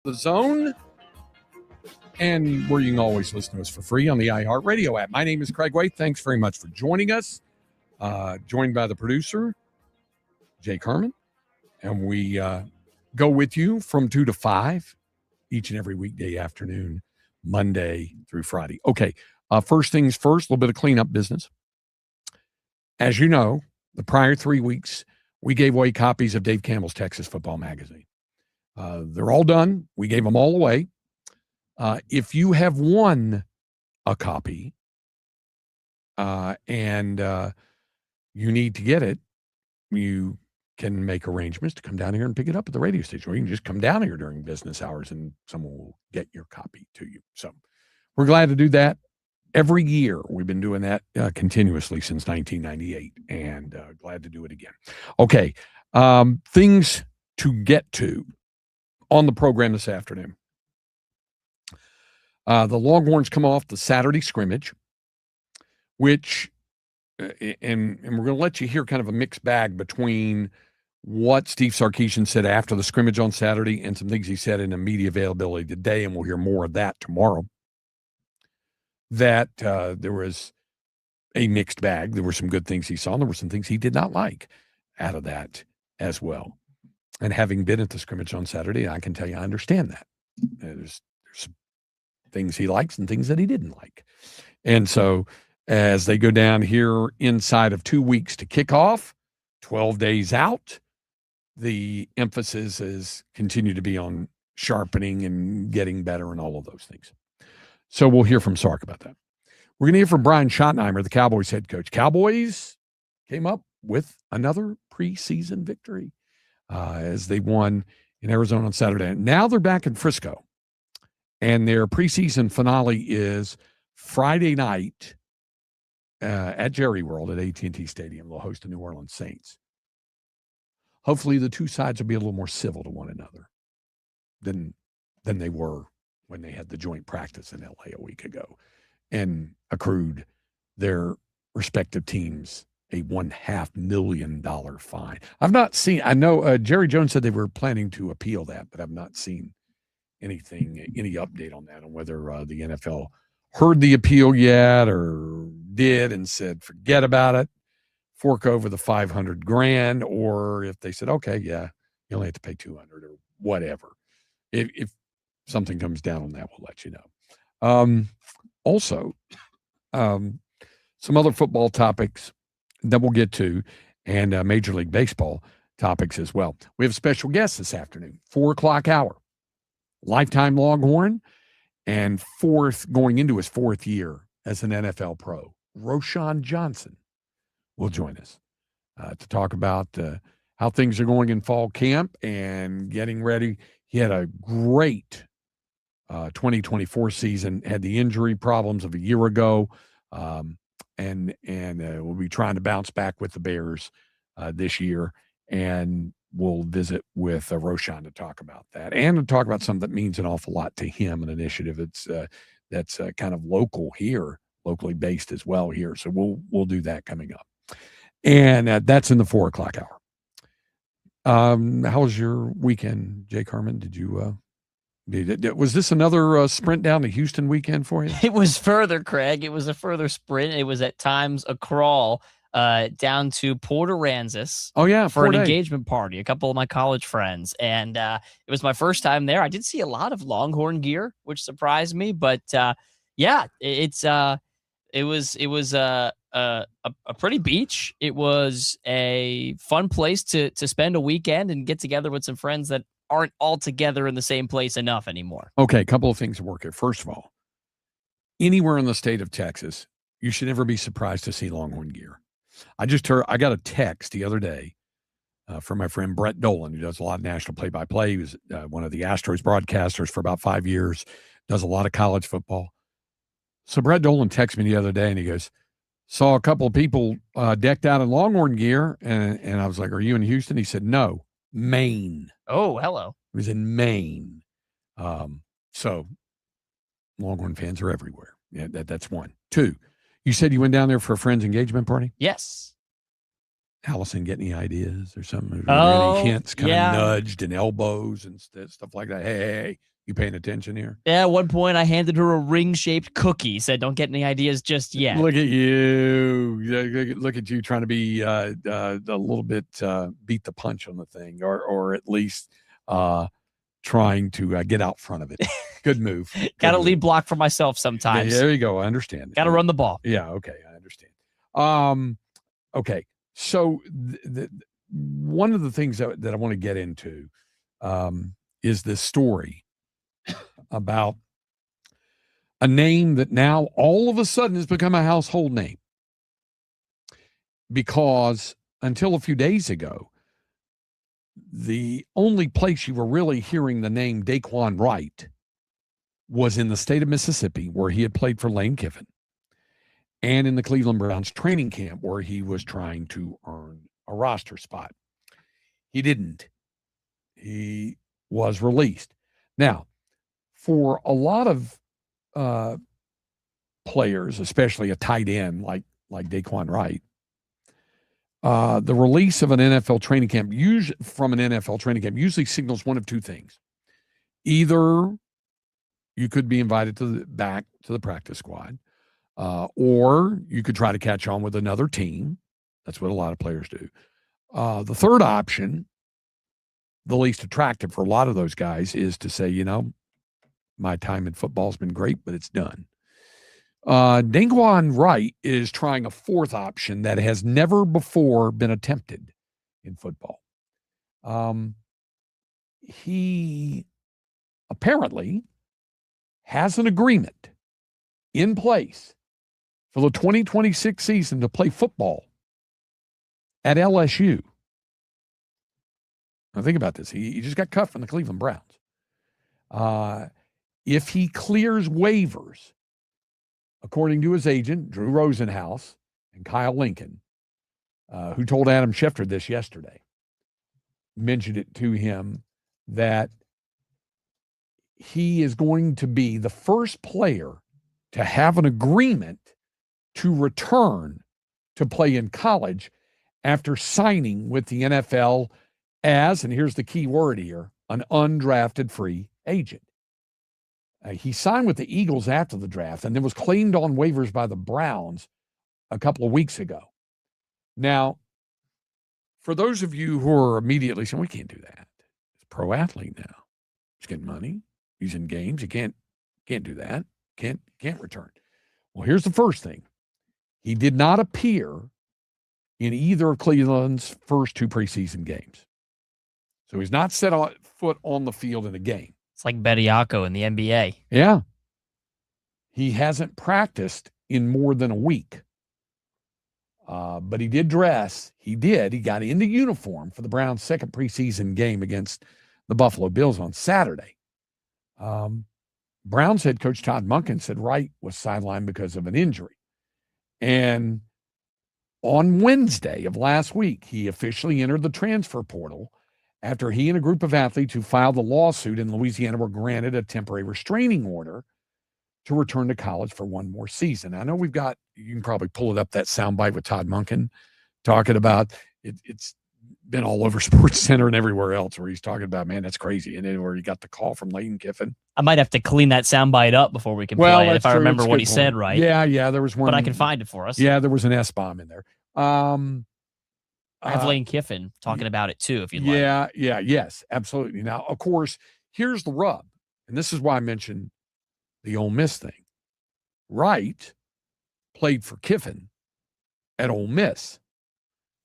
The Zone, and where you can always listen to us for free on the iHeartRadio app. My name is Craig Way. Thanks very much for joining us. Joined by the producer, Jake Herman, and we go with you from 2 to 5 each and every weekday afternoon, Monday through Friday. Okay, first things first, a little bit of cleanup business. As you know, the prior 3 weeks, we gave away copies of Dave Campbell's Texas Football Magazine. They're all done. We gave them all away. If you have won a copy and you need to get it, you can make arrangements to come down here and pick it up at the radio station, or you can just come down here during business hours and someone will get your copy to you. So we're glad to do that. Every year, we've been doing that continuously since 1998, and glad to do it again. Okay, things to get to on the program this afternoon. The Longhorns come off the Saturday scrimmage, which, and we're going to let you hear kind of a mixed bag between what Steve Sarkisian said after the scrimmage on Saturday and some things he said in the media availability today, and we'll hear more of that tomorrow. That there was a mixed bag. There were some good things he saw, and there were some things he did not like out of that as well. And having been at the scrimmage on Saturday, I can tell you I understand that. There's things he likes and things that he didn't like. And so as they go down here inside of 2 weeks to kick off, 12 days out, the emphasis is continue to be on sharpening and getting better and all of those things. So we'll hear from Sark about that. We're going to hear from Brian Schottenheimer, the Cowboys head coach. Cowboys came up with another preseason victory as they won in Arizona on Saturday. Now they're back in Frisco, and their preseason finale is Friday night at Jerry World at AT&T Stadium. They'll host the New Orleans Saints. Hopefully the two sides will be a little more civil to one another than they were when they had the joint practice in LA a week ago and accrued their respective teams a $1.5 million fine. I've not seen, I know Jerry Jones said they were planning to appeal that, but I've not seen any update on that, on whether the NFL heard the appeal yet or did and said, forget about it, fork over the $500,000, or if they said, okay, yeah, you only have to pay $200 or whatever. If something comes down on that, we'll let you know. Also, some other football topics that we'll get to, and Major League Baseball topics as well. We have a special guest this afternoon, 4 o'clock hour, lifetime Longhorn, and going into his fourth year as an NFL pro. Roschon Johnson will join us to talk about how things are going in fall camp and getting ready. He had a great 2024 season, had the injury problems of a year ago, and we'll be trying to bounce back with the Bears this year. And we'll visit with Roschon to talk about that and to talk about something that means an awful lot to him, an initiative that's kind of local here, locally based as well here. So we'll do that coming up. And that's in the 4 o'clock hour. How was your weekend, Jake Herman? Did you was this another sprint down to Houston weekend for you? It was further, Craig. It was a further sprint. It was at times a crawl down to Port Aransas. Oh, yeah, for an engagement party. A couple of my college friends, and it was my first time there. I did see a lot of Longhorn gear, which surprised me. But yeah, it was a pretty beach. It was a fun place to spend a weekend and get together with some friends that aren't all together in the same place enough anymore. Okay, a couple of things to work here. First of all, anywhere in the state of Texas, you should never be surprised to see Longhorn gear. I got a text the other day from my friend Brett Dolan, who does a lot of national play-by-play. He was one of the Astros broadcasters for about 5 years, does a lot of college football. So Brett Dolan texted me the other day, and he goes, saw a couple of people decked out in Longhorn gear, and I was like, are you in Houston? He said, no, Maine. Oh, hello. It was in Maine. So Longhorn fans are everywhere. Yeah, that's one. Two, you said you went down there for a friend's engagement party? Yes. Allison, get any ideas or something? Any hints kind of nudged and elbows and stuff like that? Hey, You paying attention here? Yeah, at one point I handed her a ring-shaped cookie. Said, "Don't get any ideas just yet." Look at you! Look at you trying to be a little bit beat the punch on the thing, or at least trying to get out front of it. Good move. Got to lead block for myself sometimes. There you go. I understand. Got to run the ball. Yeah. Okay. I understand. Okay. So one of the things that I want to get into is this story about a name that now all of a sudden has become a household name. Because until a few days ago, the only place you were really hearing the name Daquan Wright was in the state of Mississippi, where he had played for Lane Kiffin, and in the Cleveland Browns training camp, where he was trying to earn a roster spot. He didn't. He was released. Now, for a lot of players, especially a tight end like Daquan Wright, the release of an NFL training camp, usually signals one of two things. Either you could be invited back to the practice squad, or you could try to catch on with another team. That's what a lot of players do. The third option, the least attractive for a lot of those guys, is to say, my time in football has been great, but it's done. Daquan Wright is trying a fourth option that has never before been attempted in football. He apparently has an agreement in place for the 2026 season to play football at LSU. Now think about this. He just got cut from the Cleveland Browns. If he clears waivers, according to his agent, Drew Rosenhaus, and Kyle Lincoln, who told Adam Schefter this yesterday, mentioned it to him that he is going to be the first player to have an agreement to return to play in college after signing with the NFL as, and here's the key word here, an undrafted free agent. He signed with the Eagles after the draft and then was claimed on waivers by the Browns a couple of weeks ago. Now, for those of you who are immediately saying, we can't do that. He's a pro athlete now. He's getting money. He's in games. He can't do that. Can't return. Well, here's the first thing. He did not appear in either of Cleveland's first two preseason games. So he's not set foot on the field in a game. It's like Bediako in the NBA. Yeah. He hasn't practiced in more than a week. But he did dress. He got into uniform for the Browns' second preseason game against the Buffalo Bills on Saturday. Browns head coach Todd Monken said Wright was sidelined because of an injury. And on Wednesday of last week, he officially entered the transfer portal after he and a group of athletes who filed a lawsuit in Louisiana were granted a temporary restraining order to return to college for one more season. I know you can probably pull it up, that soundbite with Todd Monken talking about it's been all over Sports Center and everywhere else where he's talking about, man, that's crazy. And then where he got the call from Lane Kiffin. I might have to clean that soundbite up before we can play it if I remember what he said right. Yeah, there was one. But I can find it for us. Yeah, there was an S-bomb in there. I have Lane Kiffin talking about it too, if you'd like. Yes, absolutely. Now, of course, here's the rub, and this is why I mentioned the Ole Miss thing. Wright played for Kiffin at Ole Miss.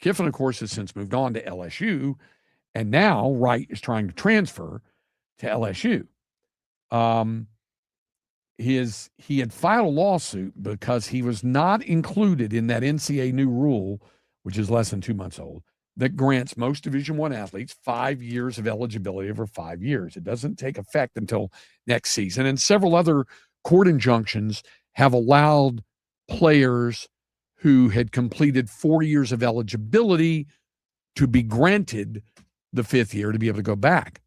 Kiffin, of course, has since moved on to LSU, and now Wright is trying to transfer to LSU. He had filed a lawsuit because he was not included in that NCAA new rule, which is less than 2 months old, that grants most Division I athletes 5 years of eligibility over 5 years. It doesn't take effect until next season. And several other court injunctions have allowed players who had completed 4 years of eligibility to be granted the 5th year to be able to go back.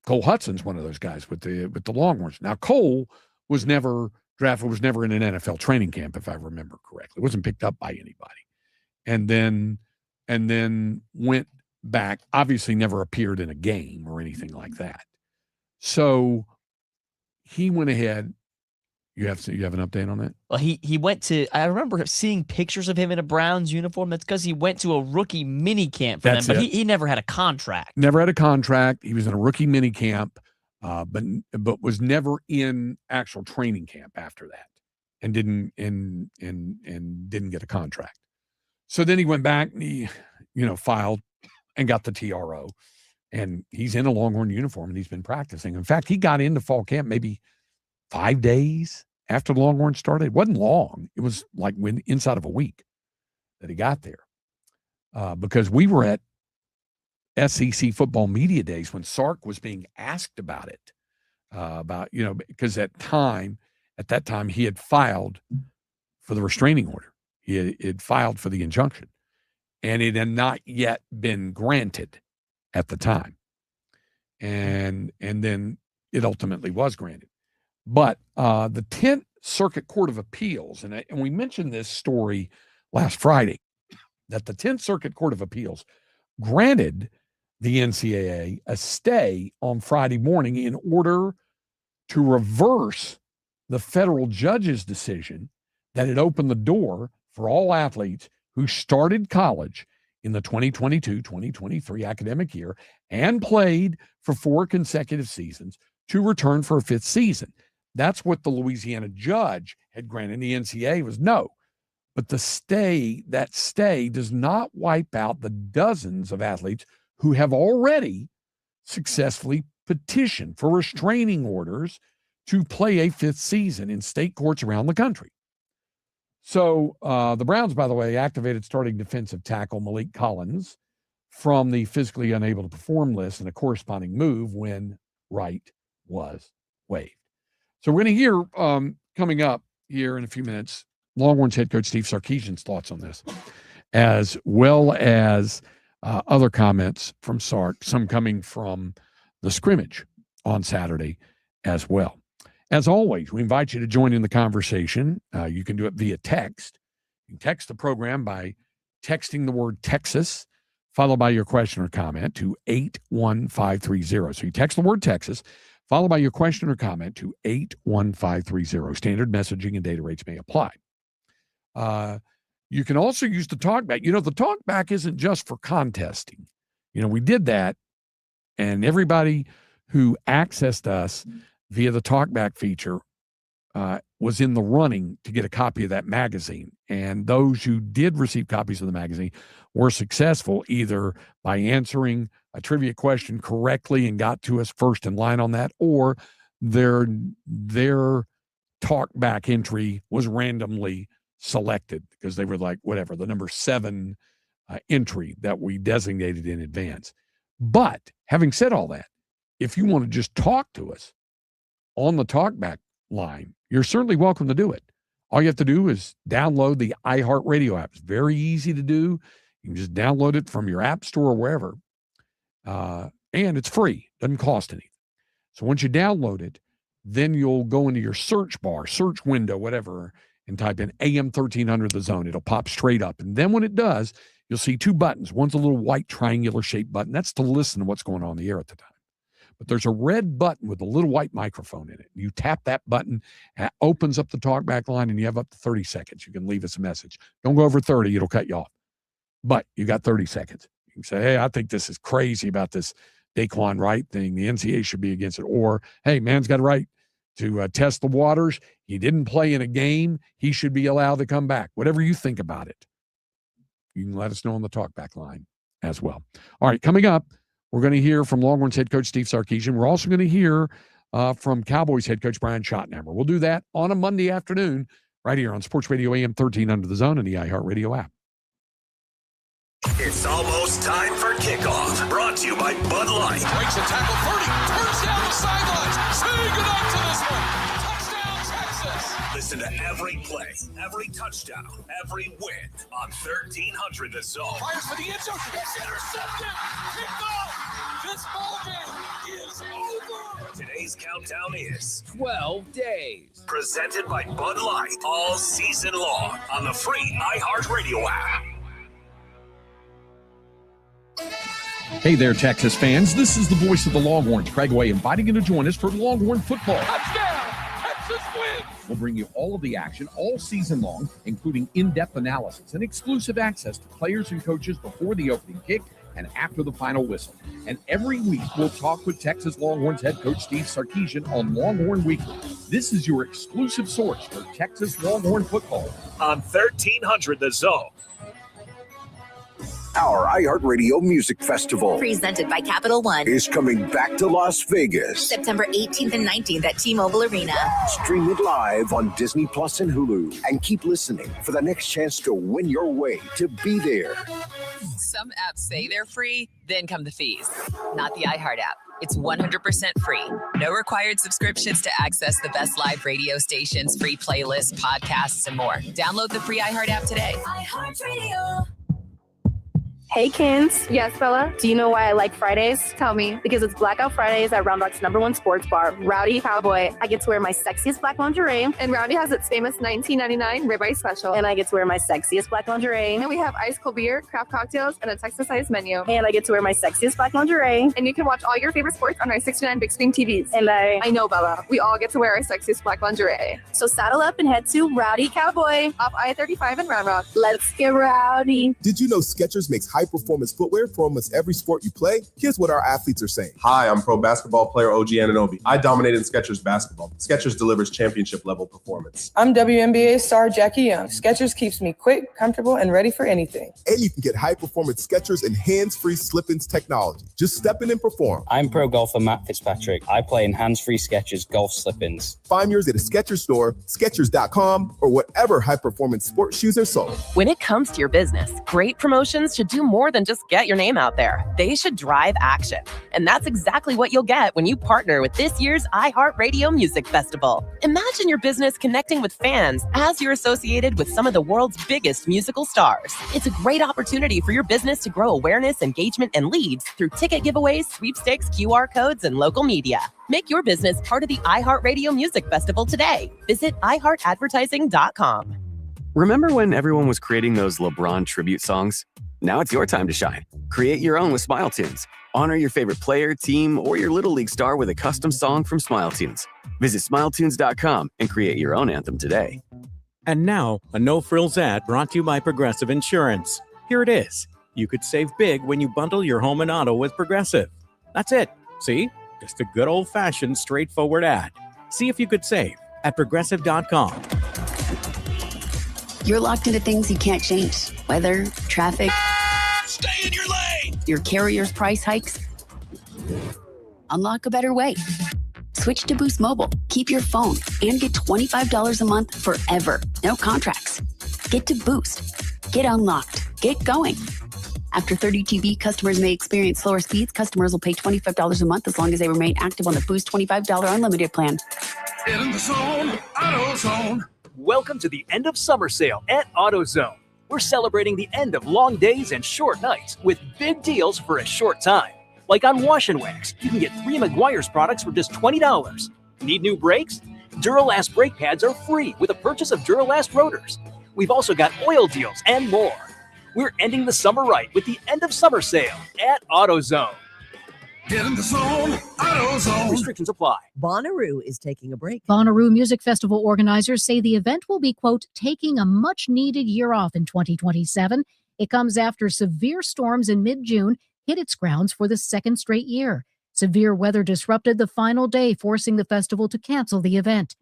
Cole Hudson's one of those guys with the Longhorns. Now, Cole was never drafted, was never in an NFL training camp, if I remember correctly. Wasn't picked up by anybody. And then went back, obviously never appeared in a game or anything like that. So he went ahead. You have an update on that? Well, he went to. I remember seeing pictures of him in a Browns uniform. That's because he went to a rookie mini camp for them. But he never had a contract. Never had a contract. He was in a rookie mini camp, but was never in actual training camp after that, and didn't get a contract. So then he went back and he, filed and got the TRO, and he's in a Longhorn uniform and he's been practicing. In fact, he got into fall camp maybe 5 days after the Longhorns started. It wasn't long. It was like inside of a week that he got there, because we were at SEC football media days when Sark was being asked about it, because at that time he had filed for the restraining order. He had filed for the injunction, and it had not yet been granted at the time. And then it ultimately was granted. But the 10th Circuit Court of Appeals, and we mentioned this story last Friday, that the 10th Circuit Court of Appeals granted the NCAA a stay on Friday morning in order to reverse the federal judge's decision that had opened the door for all athletes who started college in the 2022-2023 academic year and played for 4 consecutive seasons to return for a 5th season. That's what the Louisiana judge had granted. The NCAA was no. But that stay does not wipe out the dozens of athletes who have already successfully petitioned for restraining orders to play a 5th season in state courts around the country. So the Browns, by the way, activated starting defensive tackle Malik Collins from the physically unable to perform list in a corresponding move when Wright was waived. So we're going to hear coming up here in a few minutes Longhorns head coach Steve Sarkisian's thoughts on this, as well as other comments from Sark, some coming from the scrimmage on Saturday as well. As always, we invite you to join in the conversation. You can do it via text. You can text the program by texting the word Texas, followed by your question or comment to 81530. So you text the word Texas, followed by your question or comment to 81530. Standard messaging and data rates may apply. You can also use the talkback. The talkback isn't just for contesting. We did that, and everybody who accessed us via the talkback feature was in the running to get a copy of that magazine. And those who did receive copies of the magazine were successful either by answering a trivia question correctly and got to us first in line on that, or their talkback entry was randomly selected because they were like, whatever, the number 7 entry that we designated in advance. But having said all that, if you want to just talk to us on the talkback line, you're certainly welcome to do it. All you have to do is download the iHeartRadio app. It's very easy to do. You can just download it from your app store or wherever. And it's free. Doesn't cost anything. So once you download it, then you'll go into your search bar, search window, whatever, and type in AM 1300 The Zone. It'll pop straight up. And then when it does, you'll see 2 buttons. One's a little white triangular shaped button. That's to listen to what's going on in the air at the time. But there's a red button with a little white microphone in it. You tap that button, it opens up the talkback line, and you have up to 30 seconds. You can leave us a message. Don't go over 30. It'll cut you off. But you got 30 seconds. You can say, hey, I think this is crazy about this Daquan Wright thing. The NCAA should be against it. Or, hey, man's got a right to test the waters. He didn't play in a game. He should be allowed to come back. Whatever you think about it, you can let us know on the talkback line as well. All right, coming up, we're going to hear from Longhorns head coach Steve Sarkisian. We're also going to hear from Cowboys head coach Brian Schottenheimer. We'll do that on a Monday afternoon right here on Sports Radio AM 1300 The Zone and the iHeartRadio app. It's almost time for kickoff. Brought to you by Bud Light. Breaks a tackle, 30, turns down the sidelines. Say goodnight to this one. Touchdown, Texas. Listen to every play, every touchdown, every win on 1300 The Zone. Fires for the end zone. It's intercepted. Picked off. This ballgame is over. Today's countdown is 12 days. Presented by Bud Light all season long on the free iHeartRadio app. Hey there, Texas fans. This is the voice of the Longhorns, Craig Way, inviting you to join us for Longhorn football. Touchdown. We'll bring you all of the action all season long, including in-depth analysis and exclusive access to players and coaches before the opening kick and after the final whistle. And every week, we'll talk with Texas Longhorns head coach Steve Sarkisian on Longhorn Weekly. This is your exclusive source for Texas Longhorn football. On 1300 The Zone. Our iHeartRadio Music Festival Presented by Capital One. is coming back to Las Vegas. September 18th and 19th at T-Mobile Arena. Stream it live on Disney Plus and Hulu. And keep listening for the next chance to win your way to be there. Some apps say they're free, then come the fees. Not the iHeart app. It's 100% free. No required subscriptions to access the best live radio stations, free playlists, podcasts, and more. Download the free iHeart app today. iHeartRadio. Hey, Kins. Yes, Bella? Do you know why I like Fridays? Tell me. Because it's Blackout Fridays at Round Rock's #1 sports bar, Rowdy Cowboy. I get to wear my sexiest black lingerie. And Rowdy has its famous $19.99 ribeye special. And I get to wear my sexiest black lingerie. And we have ice cold beer, craft cocktails, and a Texas-sized menu. And I get to wear my sexiest black lingerie. And you can watch all your favorite sports on our 69 big screen TVs. And I know, Bella. We all get to wear our sexiest black lingerie. So saddle up and head to Rowdy Cowboy off I-35 in Round Rock. Let's get rowdy. Did you know Skechers makes high-performance footwear for almost every sport you play? Here's what our athletes are saying. Hi, I'm pro basketball player OG Anunoby. I dominated Skechers basketball. Skechers delivers championship-level performance. I'm WNBA star Jackie Young. Skechers keeps me quick, comfortable, and ready for anything. And you can get high-performance Skechers and hands-free slip-ins technology. Just step in and perform. I'm pro golfer Matt Fitzpatrick. I play in hands-free Skechers golf slip-ins. Find yours at a Skechers store, Skechers.com, or whatever high-performance sports shoes are sold. When it comes to your business, great promotions should do more than just get your name out there. They should drive action. And that's exactly what you'll get when you partner with this year's iHeartRadio Music Festival. Imagine your business connecting with fans as you're associated with some of the world's biggest musical stars. It's a great opportunity for your business to grow awareness, engagement, and leads through ticket giveaways, sweepstakes, QR codes, and local media. Make your business part of the iHeartRadio Music Festival today. Visit iHeartAdvertising.com. Remember when everyone was creating those LeBron tribute songs? Now it's your time to shine. Create your own with SmileTunes. Honor your favorite player, team, or your Little League star with a custom song from SmileTunes. Visit SmileTunes.com and create your own anthem today. And now, a no-frills ad brought to you by Progressive Insurance. Here it is. You could save big when you bundle your home and auto with Progressive. That's it. See? Just a good old-fashioned, straightforward ad. See if you could save at Progressive.com. You're locked into things you can't change. Weather, traffic. Stay in your lane! Your carrier's price hikes. Unlock a better way. Switch to Boost Mobile. Keep your phone and get $25 a month forever. No contracts. Get to Boost. Get unlocked. Get going. After 32 GB, customers may experience slower speeds. Customers will pay $25 a month as long as they remain active on the Boost $25 unlimited plan. In the zone, AutoZone. Welcome to the end of summer sale at AutoZone. We're celebrating the end of long days and short nights with big deals for a short time. Like on Wash and Wax, you can get 3 Meguiar's products for just $20. Need new brakes? Duralast brake pads are free with a purchase of Duralast rotors. We've also got oil deals and more. We're ending the summer right with the end of summer sale at AutoZone. Get in the zone, AutoZone. Restrictions apply. Bonnaroo is taking a break. Bonnaroo Music Festival organizers say the event will be, quote, taking a much-needed year off in 2027. It comes after severe storms in mid-June hit its grounds for the second straight year. Severe weather disrupted the final day, forcing the festival to cancel the event.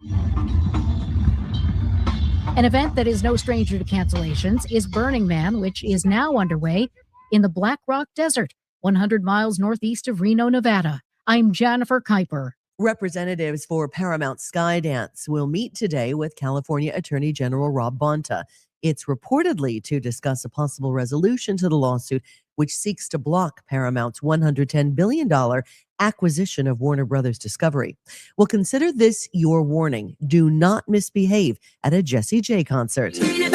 An event that is no stranger to cancellations is Burning Man, which is now underway in the Black Rock Desert, 100 miles northeast of Reno, Nevada. I'm Jennifer Kuiper. Representatives for Paramount Skydance will meet today with California Attorney General Rob Bonta. It's reportedly to discuss a possible resolution to the lawsuit, which seeks to block Paramount's $110 billion acquisition of Warner Brothers Discovery. Well, consider this your warning. Do not misbehave at a Jessie J concert. She's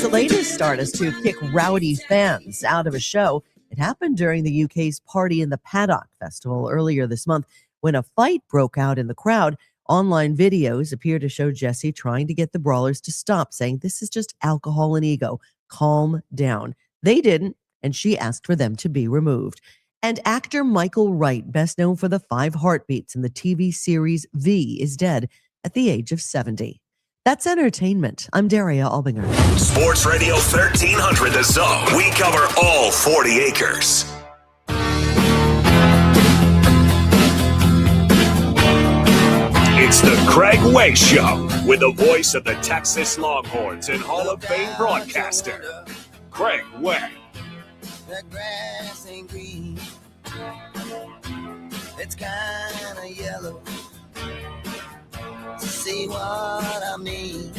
the latest artist to kick rowdy fans out of a show. It happened during the UK's Party in the Paddock festival earlier this month when a fight broke out in the crowd. Online videos appear to show Jessie trying to get the brawlers to stop, saying, "This is just alcohol and ego. Calm down." They didn't, and she asked for them to be removed. And actor Michael Wright, best known for the 5 heartbeats in the TV series V, is dead at the age of 70. That's entertainment. I'm Daria Albinger. Sports Radio 1300 The Zone. We cover all 40 acres. It's the Craig Way Show with the voice of the Texas Longhorns and Hall of Fame broadcaster, Craig Way. The grass ain't green. It's kind of yellow. See what I mean?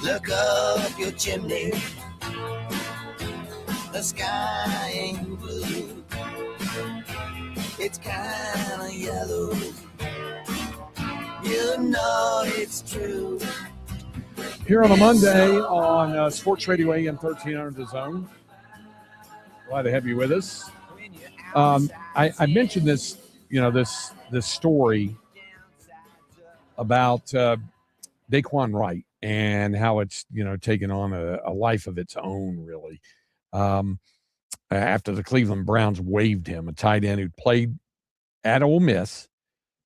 Look up your chimney. The sky ain't blue. It's kind of yellow. You know it's true. Here on a Monday on Sports Radio AM 1300 The Zone. Glad to have you with us. I mentioned this, this story about Daquan Wright and how it's, taken on a life of its own, really. After the Cleveland Browns waived him, a tight end who'd played at Ole Miss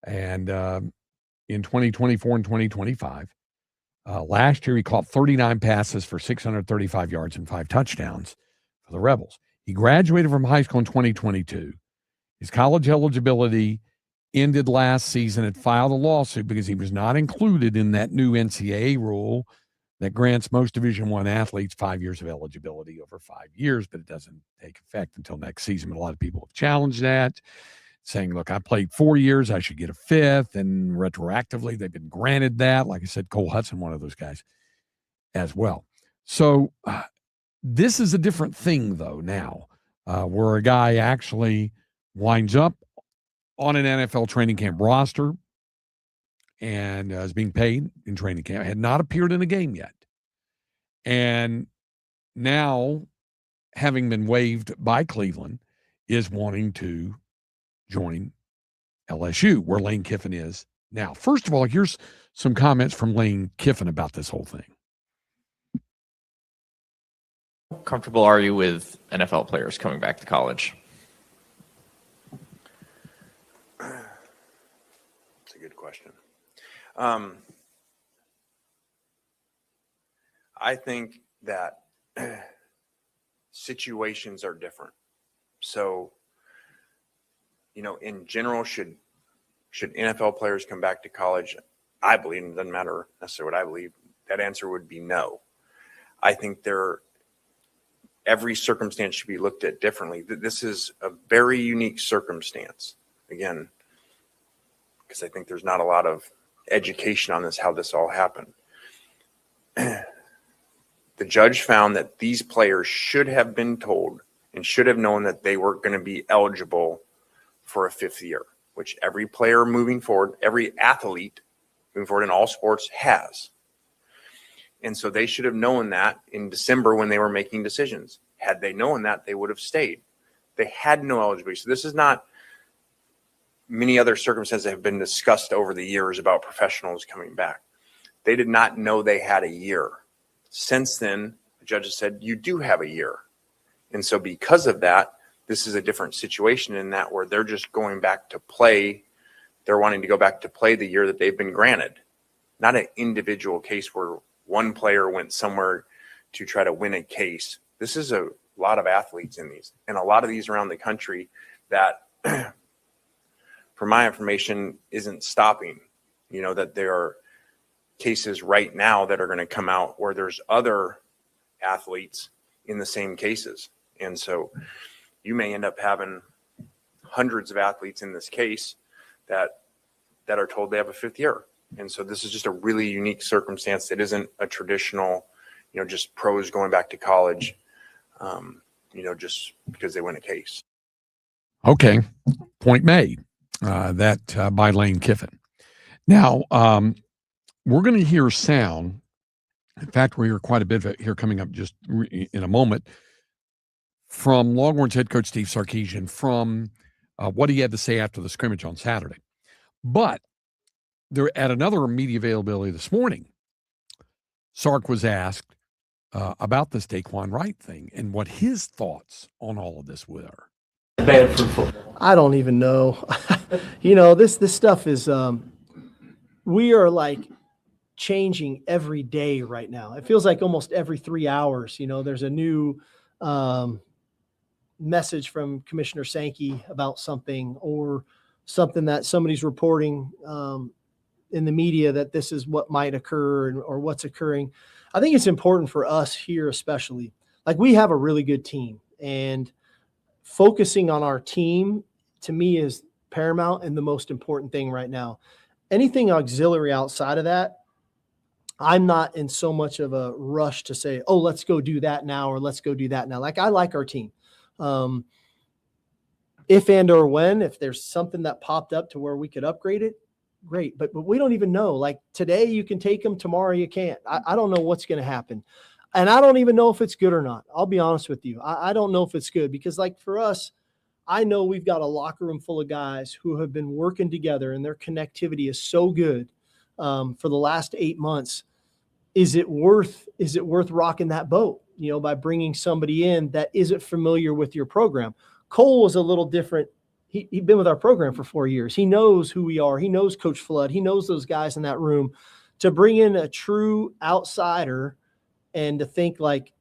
and in 2024 and 2025. Last year, he caught 39 passes for 635 yards and 5 touchdowns for the Rebels. He graduated from high school in 2022. His college eligibility ended last season. Had filed a lawsuit because he was not included in that new NCAA rule that grants most Division I athletes 5 years of eligibility over 5 years, but it doesn't take effect until next season. But a lot of people have challenged that, saying, look, I played 4 years, I should get a 5th, and retroactively they've been granted that. Like I said, Cole Hudson, one of those guys as well. So this is a different thing, though, now, where a guy actually winds up on an NFL training camp roster and is being paid in training camp, had not appeared in a game yet. And now, having been waived by Cleveland, is wanting to join LSU, where Lane Kiffin is now. First of all, here's some comments from Lane Kiffin about this whole thing. How comfortable are you with NFL players coming back to college? It's a good question. I think that situations are different. So, in general, should NFL players come back to college? I believe, and it doesn't matter necessarily what I believe, that answer would be no. I think every circumstance should be looked at differently. This is a very unique circumstance. Again, because I think there's not a lot of education on this, how this all happened. The judge found that these players should have been told and should have known that they were going to be eligible for a 5th year, which every player moving forward, every athlete moving forward in all sports has. And so they should have known that in December when they were making decisions. Had they known that, they would have stayed. They had no eligibility. So this is not many other circumstances that have been discussed over the years about professionals coming back. They did not know they had a year. Since then, the judge has said, you do have a year. And so because of that, this is a different situation in that where they're just going back to play. They're wanting to go back to play the year that they've been granted. Not an individual case where one player went somewhere to try to win a case. This is a lot of athletes in these, and a lot of these around the country that, from my information, isn't stopping. That there are cases right now that are going to come out where there's other athletes in the same cases. And so you may end up having hundreds of athletes in this case that are told they have a 5th year. And so this is just a really unique circumstance that isn't a traditional, just pros going back to college, just because they win a case. Okay. Point made. That by Lane Kiffin. Now, we're going to hear sound. In fact, we'll hear quite a bit of it here coming up just in a moment from Longhorns head coach Steve Sarkisian from what he had to say after the scrimmage on Saturday. But there, at another media availability this morning, Sark was asked, about this Daquan Wright thing and what his thoughts on all of this were. Bad for football. I don't even know. This stuff is we are like changing every day right now. It feels like almost every 3 hours, there's a new message from Commissioner Sankey about something, or something that somebody's reporting in the media that this is what might occur or what's occurring. I think it's important for us here, especially, like, we have a really good team, and focusing on our team to me is paramount and the most important thing right now. Anything auxiliary outside of that, I'm not in so much of a rush to say, oh, let's go do that now, or let's go do that now. Like, I like our team. If and or when, if there's something that popped up to where we could upgrade it, great. But we don't even know. Like, today you can take them, tomorrow you can't. I don't know what's going to happen. And I don't even know if it's good or not. I'll be honest with you. I don't know if it's good, because, like, for us, I know we've got a locker room full of guys who have been working together, and their connectivity is so good for the last 8 months. Is it worth rocking that boat, by bringing somebody in that isn't familiar with your program? Cole was a little different. He'd been with our program for 4 years. He knows who we are. He knows Coach Flood. He knows those guys in that room. To bring in a true outsider and to think like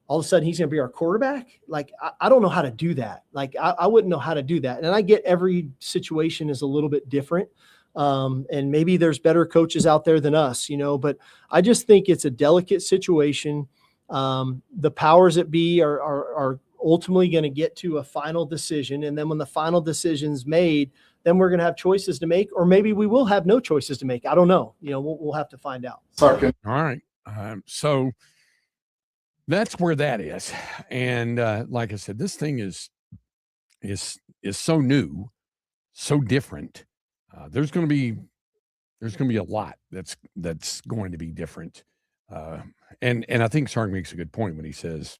all of a sudden he's going to be our quarterback, like, I don't know how to do that. Like, I wouldn't know how to do that. And I get every situation is a little bit different. And maybe there's better coaches out there than us, but I just think it's a delicate situation. The powers that be are ultimately going to get to a final decision. And then when the final decision's made, then we're going to have choices to make, or maybe we will have no choices to make. I don't know. We'll have to find out. All right. So that's where that is. And like I said, this thing is so new, so different. There's going to be a lot that's going to be different. And I think Sark makes a good point when he says,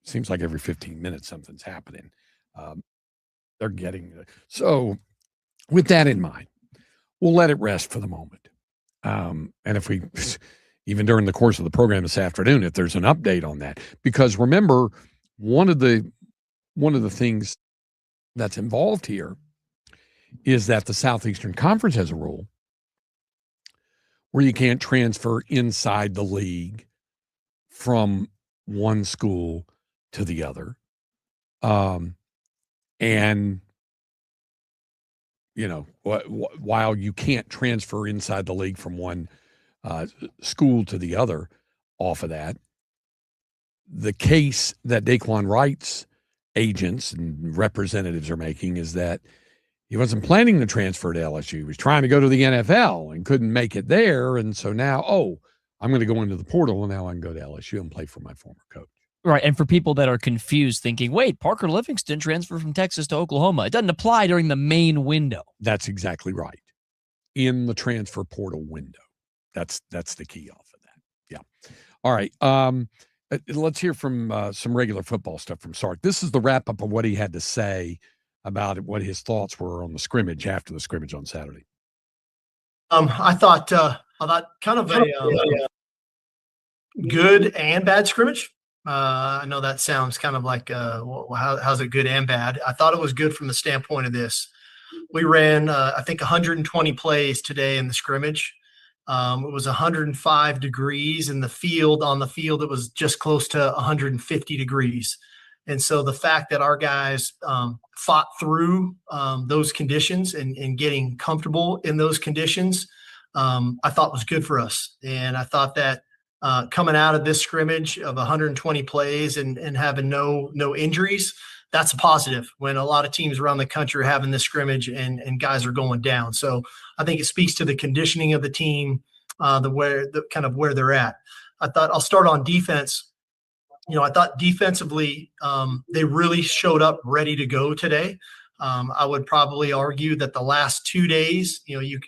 seems like every 15 minutes something's happening. They're getting so. With that in mind, we'll let it rest for the moment. And if we, even during the course of the program this afternoon, if there's an update on that, because remember, one of the things that's involved here is that the Southeastern Conference has a rule where you can't transfer inside the league from one school to the other. And, while you can't transfer inside the league from one school to the other off of that, the case that Daquan Wright's agents and representatives are making is that he wasn't planning to transfer to LSU. He was trying to go to the NFL and couldn't make it there. And so now, I'm going to go into the portal, and now I can go to LSU and play for my former coach. Right. And for people that are confused, thinking, wait, Parker Livingston transferred from Texas to Oklahoma. It doesn't apply during the main window. That's exactly right. In the transfer portal window. That's the key off of that. Yeah. All right. Let's hear from some regular football stuff from Sark. This is the wrap up of what he had to say about what his thoughts were on the scrimmage after the scrimmage on Saturday. I thought kind of a good and bad scrimmage. I know that sounds kind of like, how's it good and bad? I thought it was good from the standpoint of this. We ran, I think, 120 plays today in the scrimmage. It was 105 degrees in the field. On the field, it was just close to 150 degrees. And so the fact that our guys fought through those conditions and getting comfortable in those conditions, I thought was good for us. And I thought that coming out of this scrimmage of 120 plays and having no injuries, that's a positive when a lot of teams around the country are having this scrimmage and guys are going down. So I think it speaks to the conditioning of the team, where they're at. I thought I'll start on defense. I thought defensively, they really showed up ready to go today. I would probably argue that the last 2 days,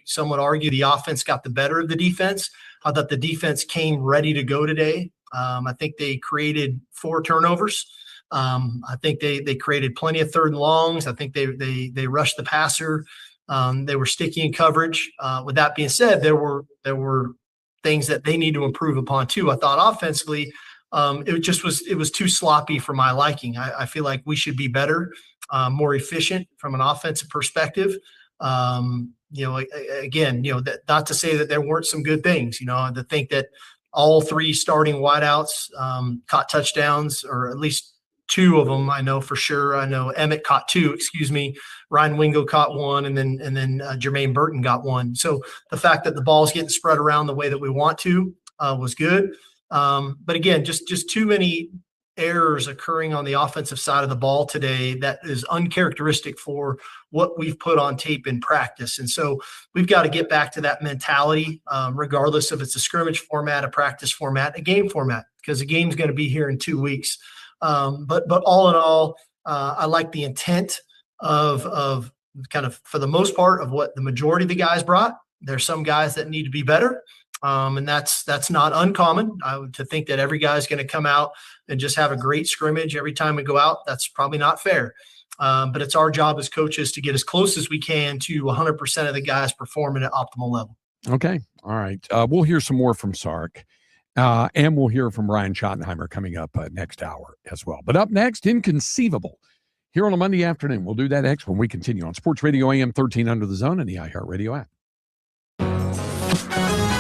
some would argue the offense got the better of the defense. I thought the defense came ready to go today. I think they created 4 turnovers. I think they created plenty of third and longs. I think they rushed the passer. They were sticky in coverage. With that being said, there were things that they need to improve upon too. I thought offensively, it was too sloppy for my liking. I feel like we should be better, more efficient from an offensive perspective. Again, not to say that there weren't some good things, to think that all three starting wideouts caught touchdowns, or at least two of them. I know for sure. I know Emmett caught two, Ryan Wingo caught one, and then Jermaine Burton got one. So the fact that the ball's getting spread around the way that we want to was good. But again, just too many errors occurring on the offensive side of the ball today that is uncharacteristic for what we've put on tape in practice. And so we've got to get back to that mentality, regardless if it's a scrimmage format, a practice format, a game format, because the game's going to be here in 2 weeks. But all in all, I like the intent of kind of, for the most part, of what the majority of the guys brought. There's some guys that need to be better. And that's not uncommon. To think that every guy's going to come out and just have a great scrimmage every time we go out. That's probably not fair. But it's our job as coaches to get as close as we can to 100% of the guys performing at optimal level. Okay. All right. We'll hear some more from Sark. And we'll hear from Ryan Schottenheimer coming up next hour as well. But up next, Inconceivable, here on a Monday afternoon. We'll do that next when we continue on Sports Radio AM 1300 The Zone and the iHeartRadio app.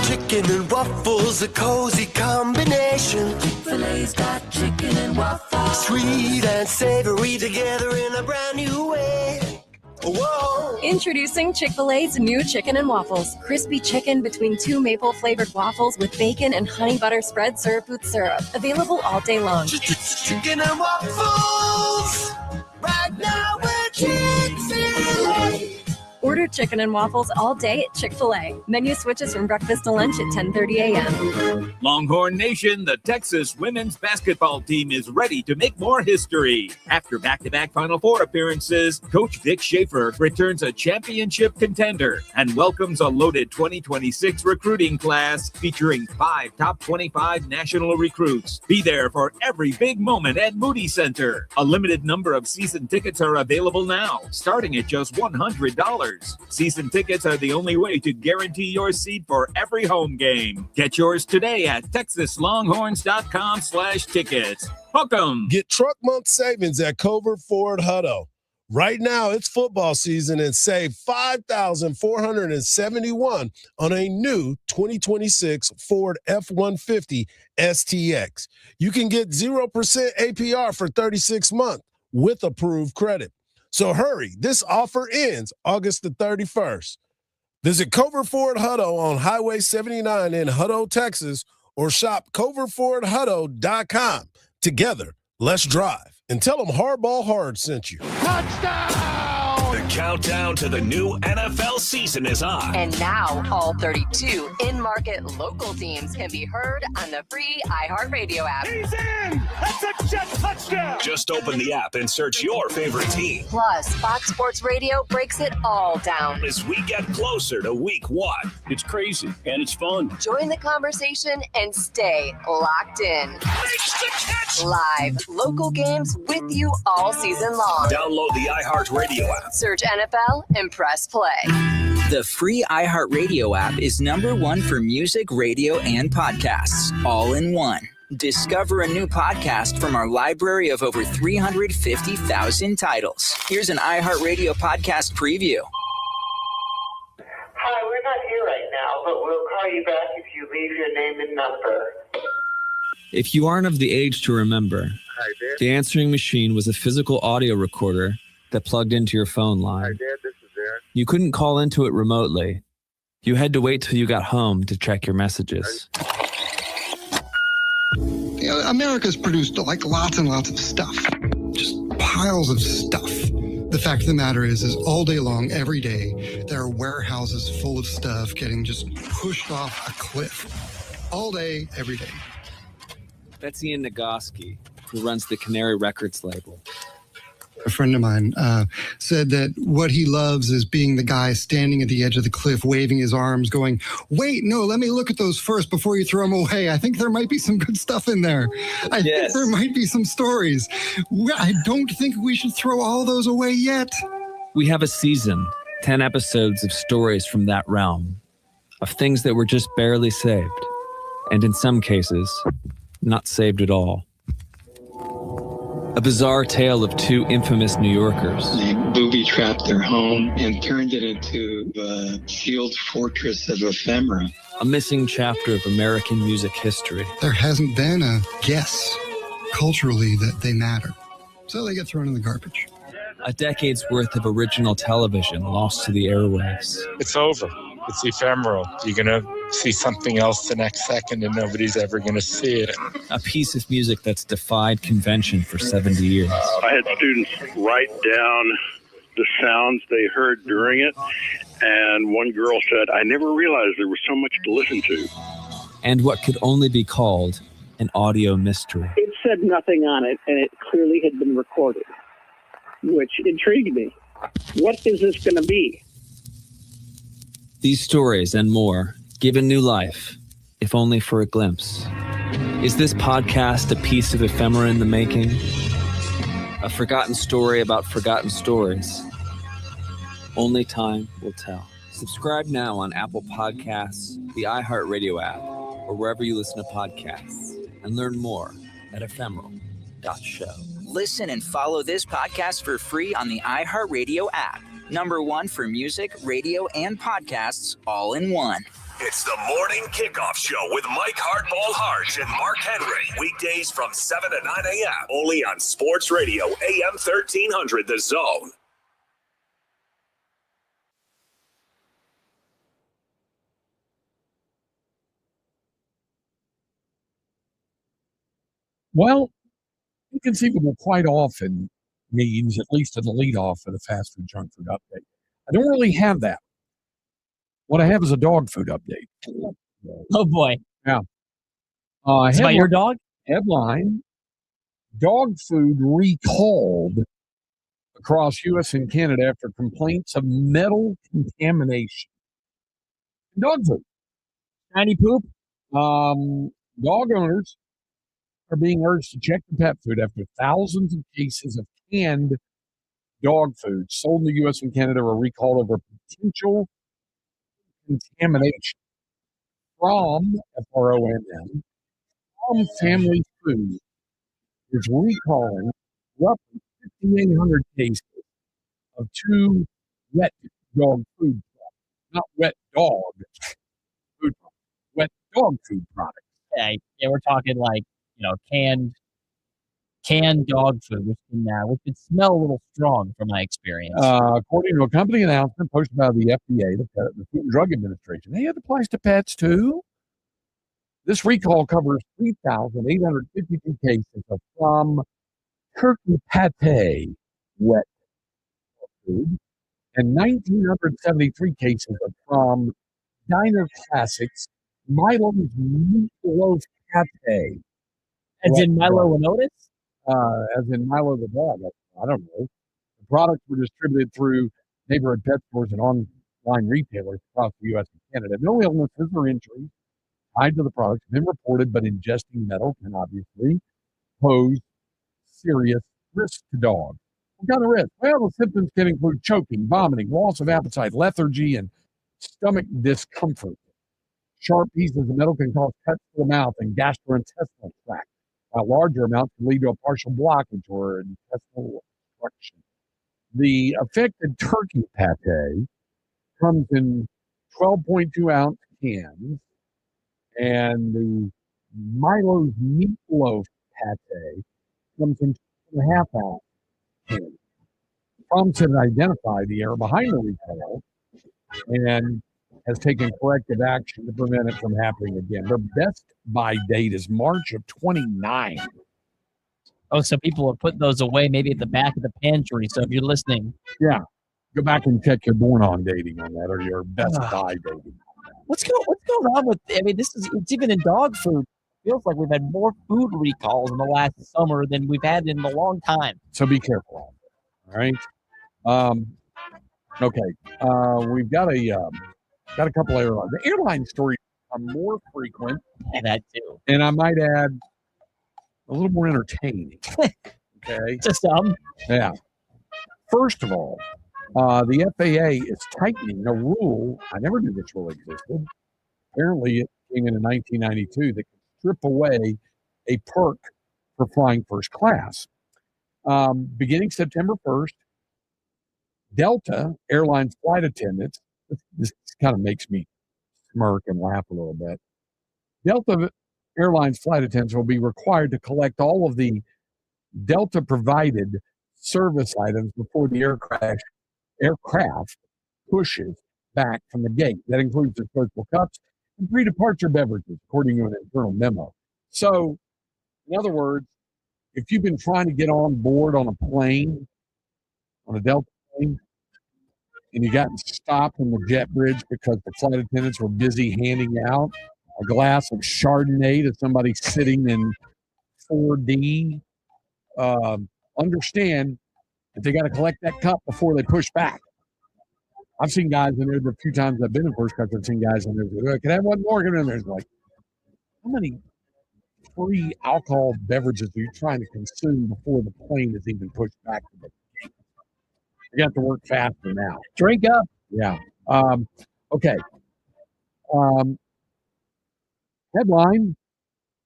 Chicken and waffles, a cozy combination. Chick-fil-A's got chicken and waffles. Sweet and savory together in a brand new way. Whoa. Introducing Chick-fil-A's new chicken and waffles. Crispy chicken between 2 maple-flavored waffles with bacon and honey butter spread served with syrup. Available all day long. Chicken and waffles. Right now we're Chick-fil-A. Order chicken and waffles all day at Chick-fil-A. Menu switches from breakfast to lunch at 10:30 a.m. Longhorn Nation, the Texas women's basketball team is ready to make more history. After back-to-back Final Four appearances, Coach Vic Schaefer returns a championship contender and welcomes a loaded 2026 recruiting class featuring 5 top 25 national recruits. Be there for every big moment at Moody Center. A limited number of season tickets are available now, starting at just $100. Season tickets are the only way to guarantee your seat for every home game. Get yours today at texaslonghorns.com/tickets. Welcome. Get truck month savings at Covert Ford Hutto. Right now, it's football season and save $5,471 on a new 2026 Ford F-150 STX. You can get 0% APR for 36 months with approved credit. So hurry, this offer ends August the 31st. Visit Covert Ford Hutto on Highway 79 in Hutto, Texas, or shop covertfordhutto.com. Together, let's drive. And tell them Hardball Hard sent you. The countdown to the new NFL season is on. And now all 32 in-market local teams can be heard on the free iHeartRadio app. He's in! That's a jet touchdown! Just open the app and search your favorite team. Plus, Fox Sports Radio breaks it all down. As we get closer to week 1. It's crazy and it's fun. Join the conversation and stay locked in. Live local games with you all season long. Download the iHeartRadio app. Search NFL and press play. The free iHeartRadio app is #1 for music, radio, and podcasts, all in one. Discover a new podcast from our library of over 350,000 titles. Here's an iHeartRadio podcast preview. Hi, we're not here right now, but we'll call you back if you leave your name and number. If you aren't of the age to remember, the answering machine was a physical audio recorder that plugged into your phone line. Hi, Dad, this is Aaron. You couldn't call into it remotely. You had to wait till you got home to check your messages. You know, America's produced like lots and lots of stuff, just piles of stuff. The fact of the matter is all day long, every day, there are warehouses full of stuff getting just pushed off a cliff. All day, every day. That's Ian Nagoski, who runs the Canary Records label. A friend of mine said that what he loves is being the guy standing at the edge of the cliff, waving his arms, going, wait, no, let me look at those first before you throw them away. I think there might be some good stuff in there. I think there might be some stories. I don't think we should throw all those away yet. We have a season, 10 episodes of stories from that realm, of things that were just barely saved. and in some cases, not saved at all. A bizarre tale of two infamous New Yorkers. They booby-trapped their home and turned it into the sealed fortress of ephemera. A missing chapter of American music history. There hasn't been a guess culturally that they matter. So they get thrown in the garbage. A decade's worth of original television lost to the airwaves. It's over. It's ephemeral. You're going to see something else the next second and nobody's ever going to see it. A piece of music that's defied convention for 70 years. I had students write down the sounds they heard during it, and one girl said, I never realized there was so much to listen to. And what could only be called an audio mystery. It said nothing on it, and it clearly had been recorded, which intrigued me. What is this going to be? These stories and more, given new life, if only for a glimpse. Is this podcast a piece of ephemera in the making? A forgotten story about forgotten stories? Only time will tell. Subscribe now on Apple Podcasts, the iHeartRadio app, or wherever you listen to podcasts, and learn more at ephemeral.show. Listen and follow this podcast for free on the iHeartRadio app. #1 for music, radio, and podcasts all in one. It's the Morning Kickoff Show with Mike Hardball Hart and Mark Henry. Weekdays from 7 to 9 a.m. Only on Sports Radio, AM 1300, The Zone. Well, inconceivable quite often means, at least in the leadoff for the fast food junk food update. I don't really have that. What I have is a dog food update. Oh boy. Yeah. Is it about your dog? Headline: dog food recalled across U.S. and Canada after complaints of metal contamination. Dog food. Tiny poop. Dog owners are being urged to check the pet food after thousands of cases of canned dog food sold in the U.S. and Canada were recalled over potential contamination from FRONM. From Family Food is recalling roughly 5,800 cases of two wet dog food products, not wet dog food products, wet dog food products. Yeah, we're talking like, canned dog food, which can smell a little strong from my experience. According to a company announcement posted by the FDA, the Food and Drug Administration, hey, it applies to pets too. This recall covers 3,852 cases of from turkey pate wet food and 1,973 cases of from Diner Classics Milo's Meatloaf Pate. As in Milo and Otis? As in Milo the dog. I don't know. The products were distributed through neighborhood pet stores and online retailers across the U.S. and Canada. No illnesses or injuries tied to the products have been reported, but ingesting metal can obviously pose serious risk to dogs. What kind of risk? Well, the symptoms can include choking, vomiting, loss of appetite, lethargy, and stomach discomfort. Sharp pieces of metal can cause cuts to the mouth and gastrointestinal tract. Larger amounts can lead to a partial blockage or intestinal obstruction. The affected turkey pate comes in 12.2-ounce cans, and the Milo's Meatloaf Pate comes in 2.5-ounce cans. Prompts have identified the error behind the recall and has taken corrective action to prevent it from happening again. Their best buy date is March of 29. Oh, so people are putting those away maybe at the back of the pantry. So if you're listening. Yeah. Go back and check your born-on dating on that, or your best buy dating. What's going on with, it's even in dog food. It feels like we've had more food recalls in the last summer than we've had in a long time. So be careful. All right. Okay. We've got a couple of airlines. The airline stories are more frequent. And that too. And I might add a little more entertaining. Okay. Just some. Yeah. First of all, the FAA is tightening a rule. I never knew this rule existed. Apparently, it came in 1992 that could strip away a perk for flying first class. Beginning September 1st, Delta Airlines flight attendants, this kind of makes me smirk and laugh a little bit. Delta Airlines flight attendants will be required to collect all of the Delta provided service items before the aircraft pushes back from the gate. That includes disposable cups and pre-departure beverages, according to an internal memo. So, in other words, if you've been trying to get on board on a plane, on a Delta plane, and you got stopped in the jet bridge because the flight attendants were busy handing out a glass of Chardonnay to somebody sitting in 4D, understand that they got to collect that cup before they push back. I've seen guys in there, the few times I've been in first class, I've seen guys in there, can I have one more? And there's like, how many free alcohol beverages are you trying to consume before the plane is even pushed back to the gate? You got to work faster now. Drink up. Yeah. Okay. Headline: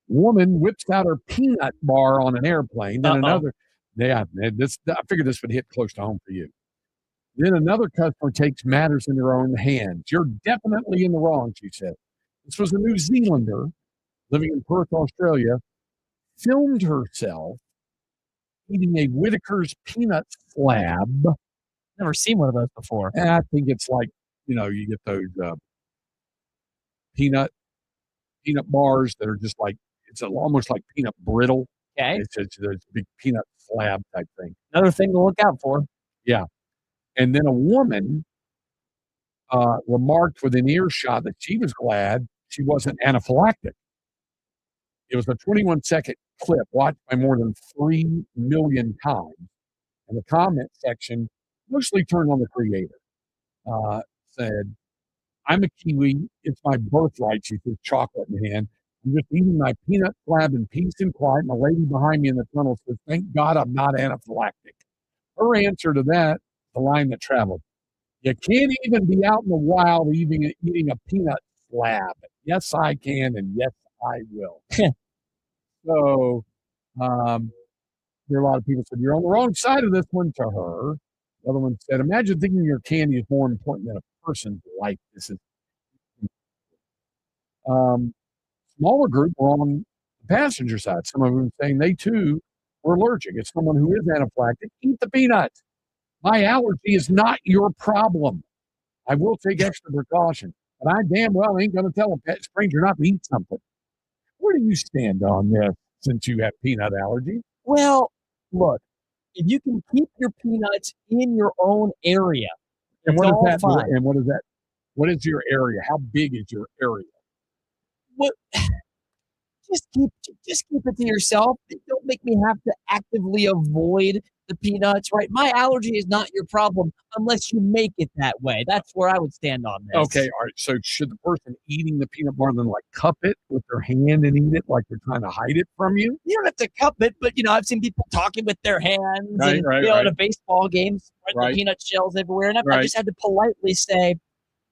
Woman whips out her peanut bar on an airplane. Then another. Yeah, I figured this would hit close to home for you. Then another customer takes matters in her own hands. You're definitely in the wrong, she said. This was a New Zealander living in Perth, Australia, filmed herself eating a Whitaker's peanut slab. Never seen one of those before. I think it's like, you get those peanut bars that are just like, it's almost like peanut brittle. Okay. It's a big peanut slab type thing. Another thing to look out for. Yeah. And then a woman remarked within earshot that she was glad she wasn't anaphylactic. It was a 21-second clip watched by more than 3 million times. And the comment section mostly turned on the creator. Said, I'm a Kiwi. It's my birthright. She says, chocolate in hand. I'm just eating my peanut slab in peace and quiet. And the lady behind me in the tunnel says, thank God I'm not anaphylactic. Her answer to that, the line that traveled, you can't even be out in the wild eating a peanut slab. Yes, I can, and yes, I will. So there are a lot of people said, you're on the wrong side of this one, to her. The other one said, imagine thinking your candy is more important than a person's life. This is smaller group were on the passenger side. Some of them saying they too were allergic. If someone who is anaphylactic, eat the peanuts. My allergy is not your problem. I will take extra precaution, but I damn well ain't going to tell a pet stranger not to eat something. Where do you stand on this since you have peanut allergy? Well, look, if you can keep your peanuts in your own area, and it's what is all that? fine. And what is that? What is your area? How big is your area? What? Just keep it to yourself. Don't make me have to actively avoid the peanuts, right? My allergy is not your problem unless you make it that way. That's where I would stand on this. Okay, all right. So should the person eating the peanut bar then cup it with their hand and eat it like they're trying to hide it from you? You don't have to cup it, but I've seen people talking with their hands Right, at a baseball game, spread the peanut shells everywhere. And I just had to politely say,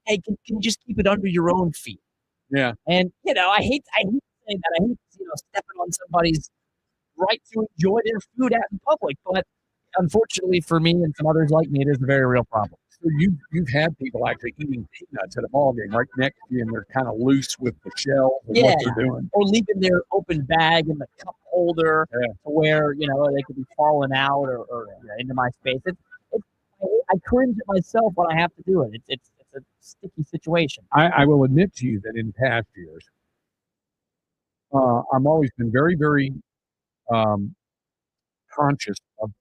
hey, can you just keep it under your own feet? Yeah. And I hate saying that. I hate stepping on somebody's right to enjoy their food out in public, but unfortunately for me and some others like me, it is a very real problem. So you've had people actually eating peanuts at a ball game right next to you, and they're kind of loose with the shell of what they're doing. Or leaving their open bag in the cup holder to where they could be falling out or into my space. I cringe at myself when I have to do it. It's a sticky situation. I will admit to you that in past years, I've always been very, very conscious of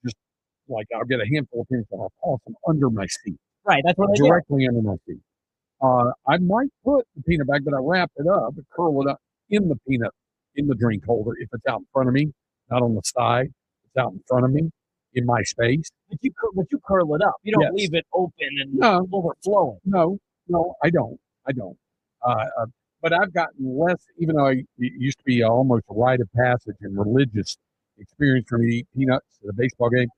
just I'll get a handful of peanuts and I'll toss them under my seat. Right, that's what I do. Directly under my seat. I might put the peanut bag, but I wrap it up and curl it up in the drink holder if it's out in front of me, not on the side. It's out in front of me in my space. But you curl it up. You don't leave it open and overflowing. No, I don't. But I've gotten less, even though it used to be almost a rite of passage and religious experience for me to eat peanuts at a baseball game.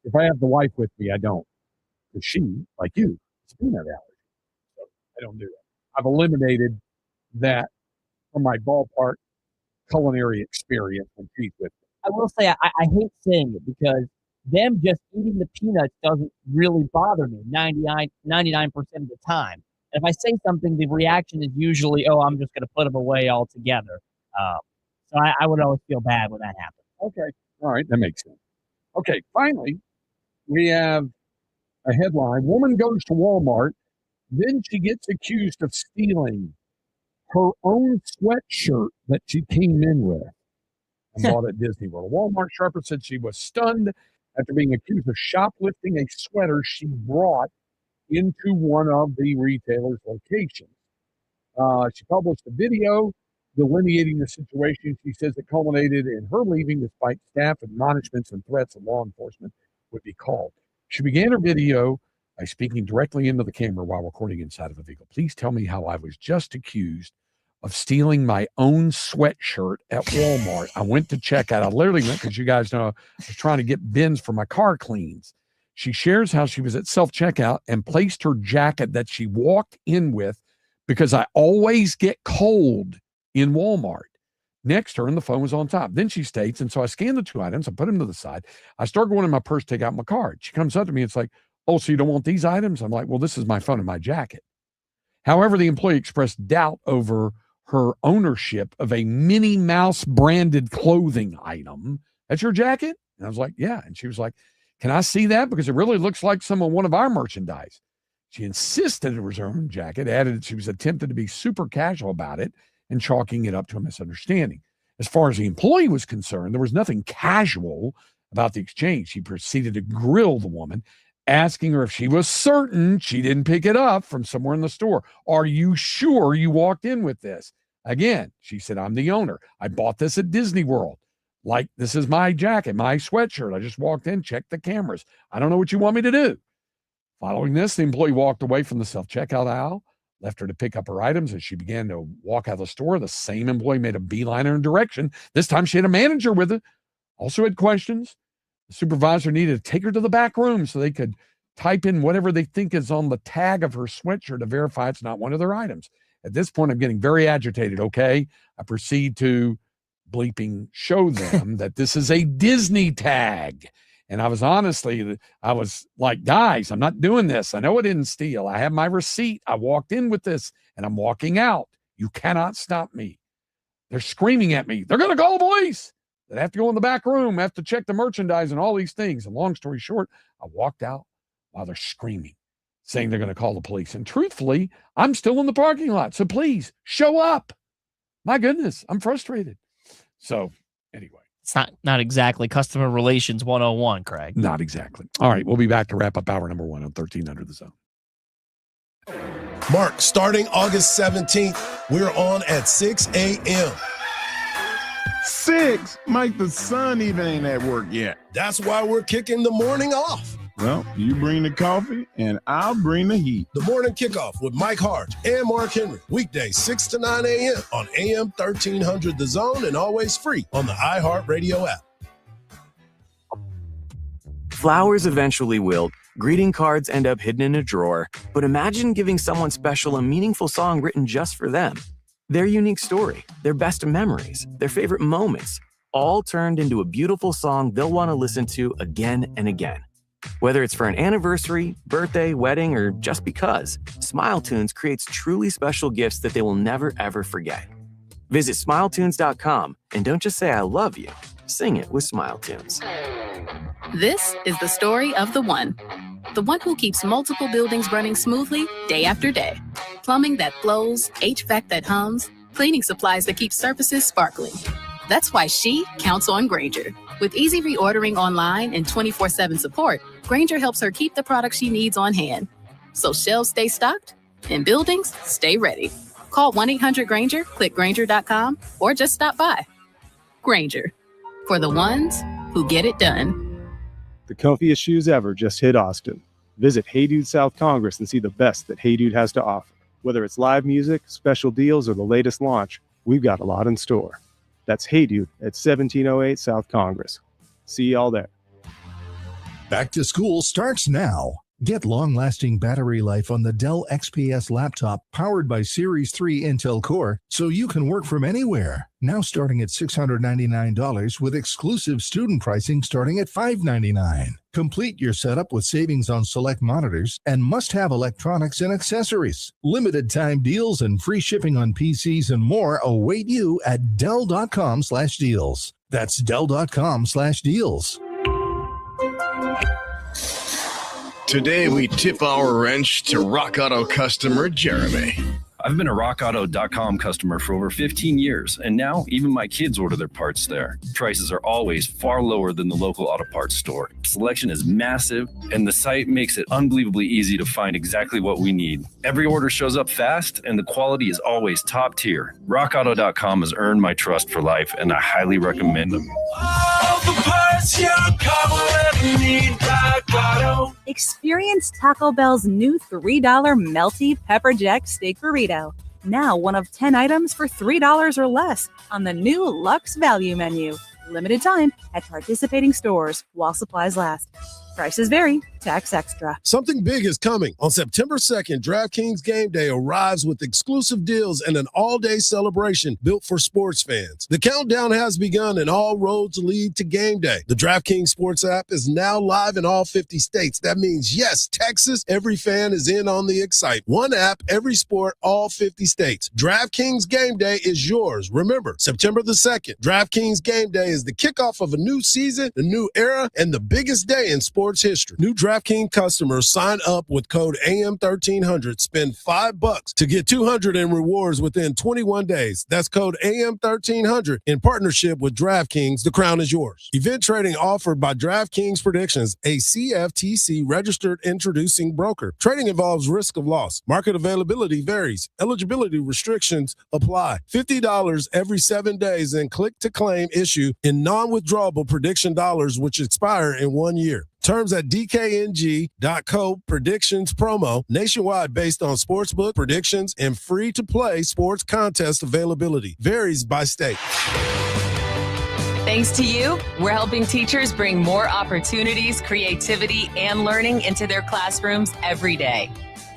If I have the wife with me, I don't. Because she, like you, has a peanut allergy. So I don't do that. I've eliminated that from my ballpark culinary experience when she's with me. I will say I hate saying it because them just eating the peanuts doesn't really bother me 99% of the time. And if I say something, the reaction is usually, oh, I'm just going to put them away altogether. So I would always feel bad when that happens. Okay. All right. That makes sense. Okay. Finally, we have a headline. Woman goes to Walmart. Then she gets accused of stealing her own sweatshirt that she came in with and bought at Disney World. A Walmart shopper said she was stunned after being accused of shoplifting a sweater she brought into one of the retailer's locations. She published a video delineating the situation. She says it culminated in her leaving despite staff admonishments and threats of law enforcement would be called. She began her video by speaking directly into the camera while recording inside of a vehicle. Please tell me how I was just accused of stealing my own sweatshirt at Walmart. I went to check out. I literally went because you guys know I was trying to get bins for my car cleans. She shares how she was at self-checkout and placed her jacket that she walked in with because I always get cold in Walmart. Next to her, and the phone was on top. Then she states, and so I scanned the two items. I put them to the side. I start going in my purse, take out my card. She comes up to me. It's like, oh, so you don't want these items? I'm like, well, this is my phone and my jacket. However, the employee expressed doubt over her ownership of a Minnie Mouse branded clothing item. That's your jacket? And I was like, yeah. And she was like, can I see that? Because it really looks like one of our merchandise. She insisted it was her own jacket, added that she was attempting to be super casual about it and chalking it up to a misunderstanding. As far as the employee was concerned, there was nothing casual about the exchange. She proceeded to grill the woman, asking her if she was certain she didn't pick it up from somewhere in the store. Are you sure you walked in with this? Again, she said, I'm the owner. I bought this at Disney World. Like, this is my jacket, my sweatshirt. I just walked in, checked the cameras. I don't know what you want me to do. Following this, the employee walked away from the self-checkout aisle, left her to pick up her items. As she began to walk out of the store, the same employee made a beeline in her direction. This time she had a manager with her, also had questions. The supervisor needed to take her to the back room so they could type in whatever they think is on the tag of her sweatshirt to verify it's not one of their items. At this point, I'm getting very agitated, okay? I proceed to bleeping show them that this is a Disney tag. And I was like, guys, I'm not doing this. I know I didn't steal. I have my receipt. I walked in with this and I'm walking out. You cannot stop me. They're screaming at me. They're going to call the police. They have to go in the back room, have to check the merchandise and all these things. And long story short, I walked out while they're screaming, saying they're going to call the police. And truthfully, I'm still in the parking lot. So please show up. My goodness, I'm frustrated. So anyway. It's not exactly customer relations 101, Craig. Not exactly. All right, we'll be back to wrap up hour number 1 on 1300 The Zone. Mark, starting August 17th, we're on at 6 a.m. 6? Mike, the sun even ain't at work yet. That's why we're kicking the morning off. Well, you bring the coffee, and I'll bring the heat. The morning kickoff with Mike Hart and Mark Henry. Weekdays 6 to 9 a.m. on AM 1300 The Zone and always free on the iHeartRadio app. Flowers eventually wilt, greeting cards end up hidden in a drawer, but imagine giving someone special a meaningful song written just for them. Their unique story, their best memories, their favorite moments, all turned into a beautiful song they'll want to listen to again and again. Whether it's for an anniversary, birthday, wedding, or just because, SmileTunes creates truly special gifts that they will never, ever forget. Visit SmileTunes.com and don't just say I love you, sing it with SmileTunes. This is the story of the one who keeps multiple buildings running smoothly day after day. Plumbing that flows, HVAC that hums, cleaning supplies that keep surfaces sparkling. That's why she counts on Grainger. With easy reordering online and 24/7 support, Grainger helps her keep the products she needs on hand. So shelves stay stocked and buildings stay ready. Call 1-800-GRAINGER, click Grainger.com, or just stop by. Grainger, for the ones who get it done. The comfiest shoes ever just hit Austin. Visit Hey Dude South Congress and see the best that Hey Dude has to offer. Whether it's live music, special deals, or the latest launch, we've got a lot in store. That's Hey Dude at 1708 South Congress. See y'all there. Back to school starts now. Get long-lasting battery life on the Dell XPS laptop powered by Series 3 Intel Core so you can work from anywhere. Now starting at $699 with exclusive student pricing starting at $599. Complete your setup with savings on select monitors and must-have electronics and accessories. Limited time deals and free shipping on PCs and more await you at Dell.com/deals. That's Dell.com/deals. Today, we tip our wrench to Rock Auto customer Jeremy. I've been a RockAuto.com customer for over 15 years, and now even my kids order their parts there. Prices are always far lower than the local auto parts store. Selection is massive, and the site makes it unbelievably easy to find exactly what we need. Every order shows up fast, and the quality is always top tier. RockAuto.com has earned my trust for life, and I highly recommend them. Experience Taco Bell's new $3 melty pepper jack steak burrito. Now one of 10 items for $3 or less on the new Luxe Value menu. Limited time at participating stores while supplies last. Prices vary. Tax extra. Something big is coming. On September 2nd, DraftKings Game Day arrives with exclusive deals and an all-day celebration built for sports fans. The countdown has begun and all roads lead to game day. The DraftKings Sports app is now live in all 50 states. That means, yes, Texas, every fan is in on the excitement. One app, every sport, all 50 states. DraftKings Game Day is yours. Remember, September the 2nd, DraftKings Game Day is the kickoff of a new season, a new era, and the biggest day in sports history. New DraftKings customers sign up with code AM1300. Spend $5 to get $200 in rewards within 21 days. That's code AM1300 in partnership with DraftKings. The crown is yours. Event trading offered by DraftKings Predictions, a CFTC registered introducing broker. Trading involves risk of loss. Market availability varies. Eligibility restrictions apply. $50 every 7 days and click to claim issue in non-withdrawable prediction dollars which expire in 1 year. Terms at dkng.co. Predictions promo nationwide based on sportsbook predictions and free-to-play sports contest availability. Varies by state. Thanks to you, we're helping teachers bring more opportunities, creativity, and learning into their classrooms every day.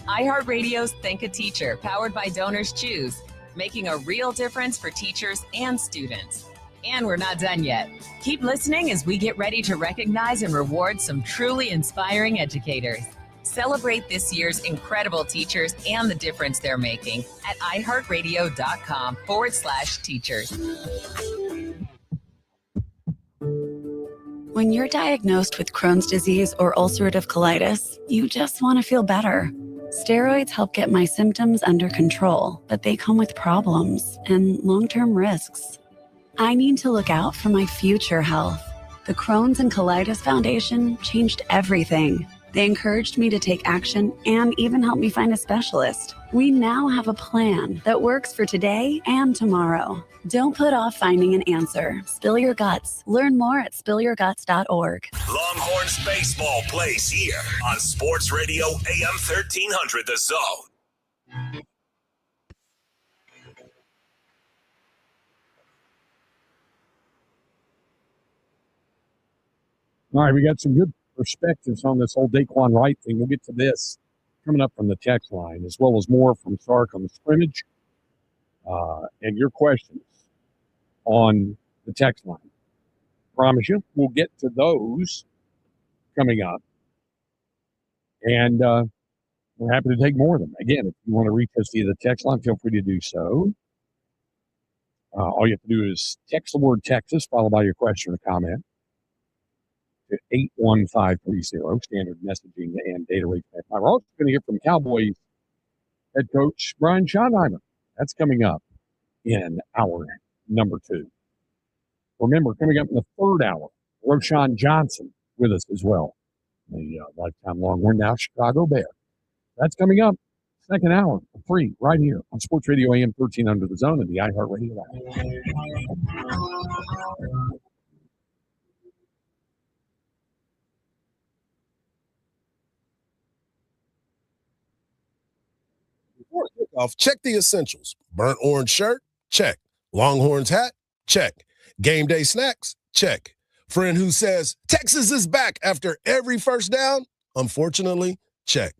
iHeartRadio's Think a Teacher, powered by Donors Choose, making a real difference for teachers and students. And we're not done yet. Keep listening as we get ready to recognize and reward some truly inspiring educators. Celebrate this year's incredible teachers and the difference they're making at iHeartRadio.com/teachers. When you're diagnosed with Crohn's disease or ulcerative colitis, you just want to feel better. Steroids help get my symptoms under control, but they come with problems and long-term risks. I need to look out for my future health. The Crohn's and Colitis Foundation changed everything. They encouraged me to take action and even helped me find a specialist. We now have a plan that works for today and tomorrow. Don't put off finding an answer. Spill your guts. Learn more at spillyourguts.org. Longhorns baseball plays here on Sports Radio AM 1300 The Zone. All right, we got some good perspectives on this whole Daquan Wright thing. We'll get to this coming up from the text line, as well as more from Sark on the scrimmage and your questions on the text line. Promise you, we'll get to those coming up. And we're happy to take more of them. Again, if you want to reach us via the text line, feel free to do so. All you have to do is text the word Texas, followed by your question or comment, to 81530, standard messaging and data rate. We're also going to hear from Cowboys head coach Brian Schottenheimer. That's coming up in hour number 2. Remember, coming up in the third hour, Roshan Johnson with us as well. The lifetime Longhorn, now Chicago Bear. That's coming up second hour for free right here on Sports Radio AM 1300 The Zone and the iHeartRadio app. Before kickoff, check the essentials. Burnt orange shirt? Check. Longhorns hat? Check. Game day snacks? Check. Friend who says, Texas is back after every first down? Unfortunately, Check.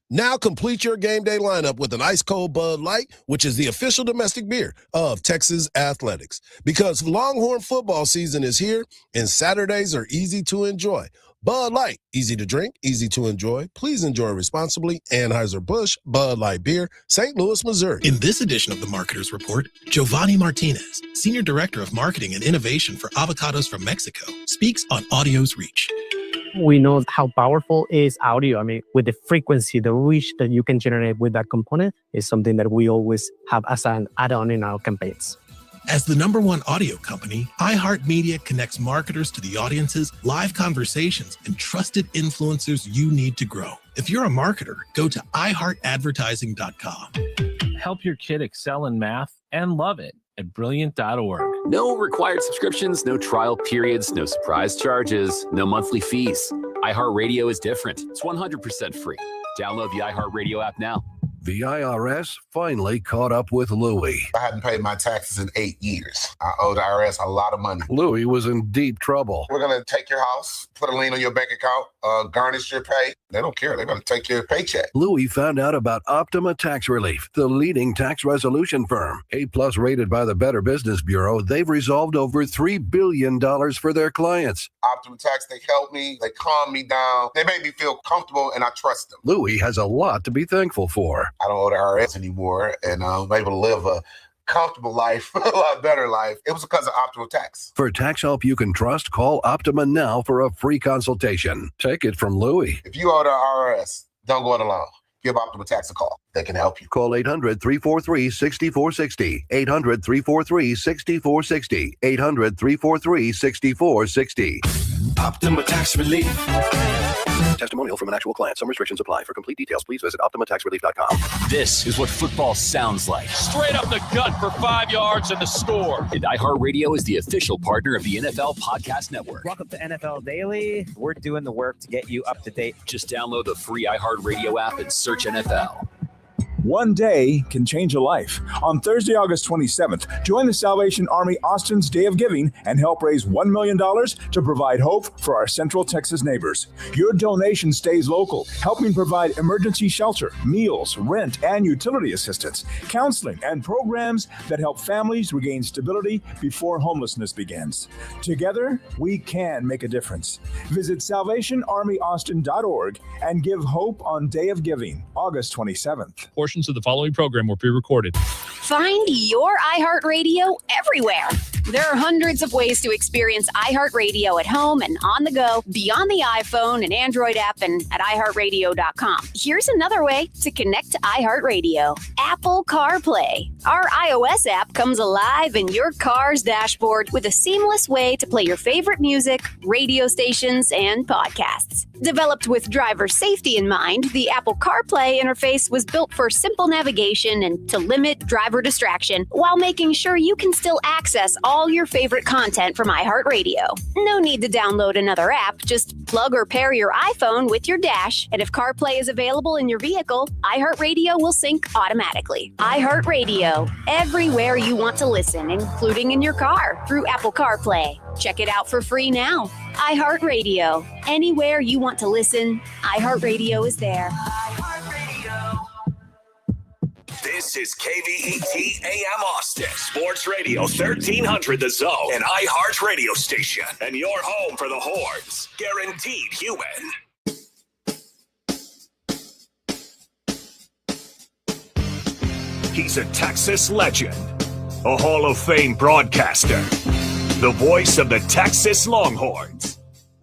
Now complete your game day lineup with an ice-cold Bud Light, which is the official domestic beer of Texas Athletics. Because Longhorn football season is here, and Saturdays are easy to enjoy. Bud Light, easy to drink, easy to enjoy. Please enjoy responsibly. Anheuser-Busch, Bud Light Beer, St. Louis, Missouri. In this edition of the Marketer's Report, Giovanni Martinez, Senior Director of Marketing and Innovation for Avocados from Mexico, speaks on audio's reach. We know how powerful is audio. I mean, with the frequency, the reach that you can generate with that component is something that we always have as an add-on in our campaigns. As the #1 audio company, iHeartMedia connects marketers to the audiences, live conversations, and trusted influencers you need to grow. If you're a marketer, go to iHeartAdvertising.com. Help your kid excel in math and love it at Brilliant.org. No required subscriptions, no trial periods, no surprise charges, no monthly fees. iHeartRadio is different. It's 100% free. Download the iHeartRadio app now. The IRS finally caught up with Louie. I hadn't paid my taxes in 8 years. I owe the IRS a lot of money. Louie was in deep trouble. We're going to take your house, put a lien on your bank account, garnish your pay. They don't care. They're going to take your paycheck. Louie found out about Optima Tax Relief, the leading tax resolution firm. A+ rated by the Better Business Bureau, they've resolved over $3 billion for their clients. Optima Tax, they helped me. They calmed me down. They made me feel comfortable, and I trust them. Louie has a lot to be thankful for. I don't owe the IRS anymore, and I'm able to live a comfortable life, a lot better life. It was because of Optima Tax. For tax help you can trust, call Optima now for a free consultation. Take it from Louie. If you owe the IRS, don't go it alone. Give Optima Tax a call. They can help you. Call 800-343-6460. 800-343-6460. 800-343-6460. Optima Tax Relief. Testimonial from an actual client. Some restrictions apply. For complete details, please visit OptimaTaxRelief.com. This is what football sounds like. Straight up the gut for 5 yards and the score. And iHeartRadio is the official partner of the NFL Podcast Network. Welcome to NFL Daily. We're doing the work to get you up to date. Just download the free iHeartRadio app and search NFL. One day can change a life. On Thursday, August 27th, join the Salvation Army Austin's Day of Giving and help raise $1 million to provide hope for our Central Texas neighbors. Your donation stays local, helping provide emergency shelter, meals, rent, and utility assistance, counseling, and programs that help families regain stability before homelessness begins. Together, we can make a difference. Visit SalvationArmyAustin.org and give hope on Day of Giving, August 27th. Portions of the following program were pre-recorded. Find your iHeartRadio everywhere. There are hundreds of ways to experience iHeartRadio at home and on the go, beyond the iPhone and Android app and at iHeartRadio.com. Here's another way to connect to iHeartRadio. Apple CarPlay. Our iOS app comes alive in your car's dashboard with a seamless way to play your favorite music, radio stations, and podcasts. Developed with driver safety in mind, the Apple CarPlay interface was built for simple navigation and to limit driver distraction while making sure you can still access all your favorite content from iHeartRadio. No need to download another app. Just plug or pair your iPhone with your dash, and if CarPlay is available in your vehicle, iHeartRadio will sync automatically. iHeartRadio, everywhere you want to listen, including in your car through Apple CarPlay. Check it out for free now. iHeartRadio, anywhere you want to listen, iHeartRadio is there. This is KVET AM Austin, Sports Radio 1300 The Zone, an iHeart radio station, and your home for the Horns. Guaranteed human. He's a Texas legend, a Hall of Fame broadcaster, the voice of the Texas Longhorns,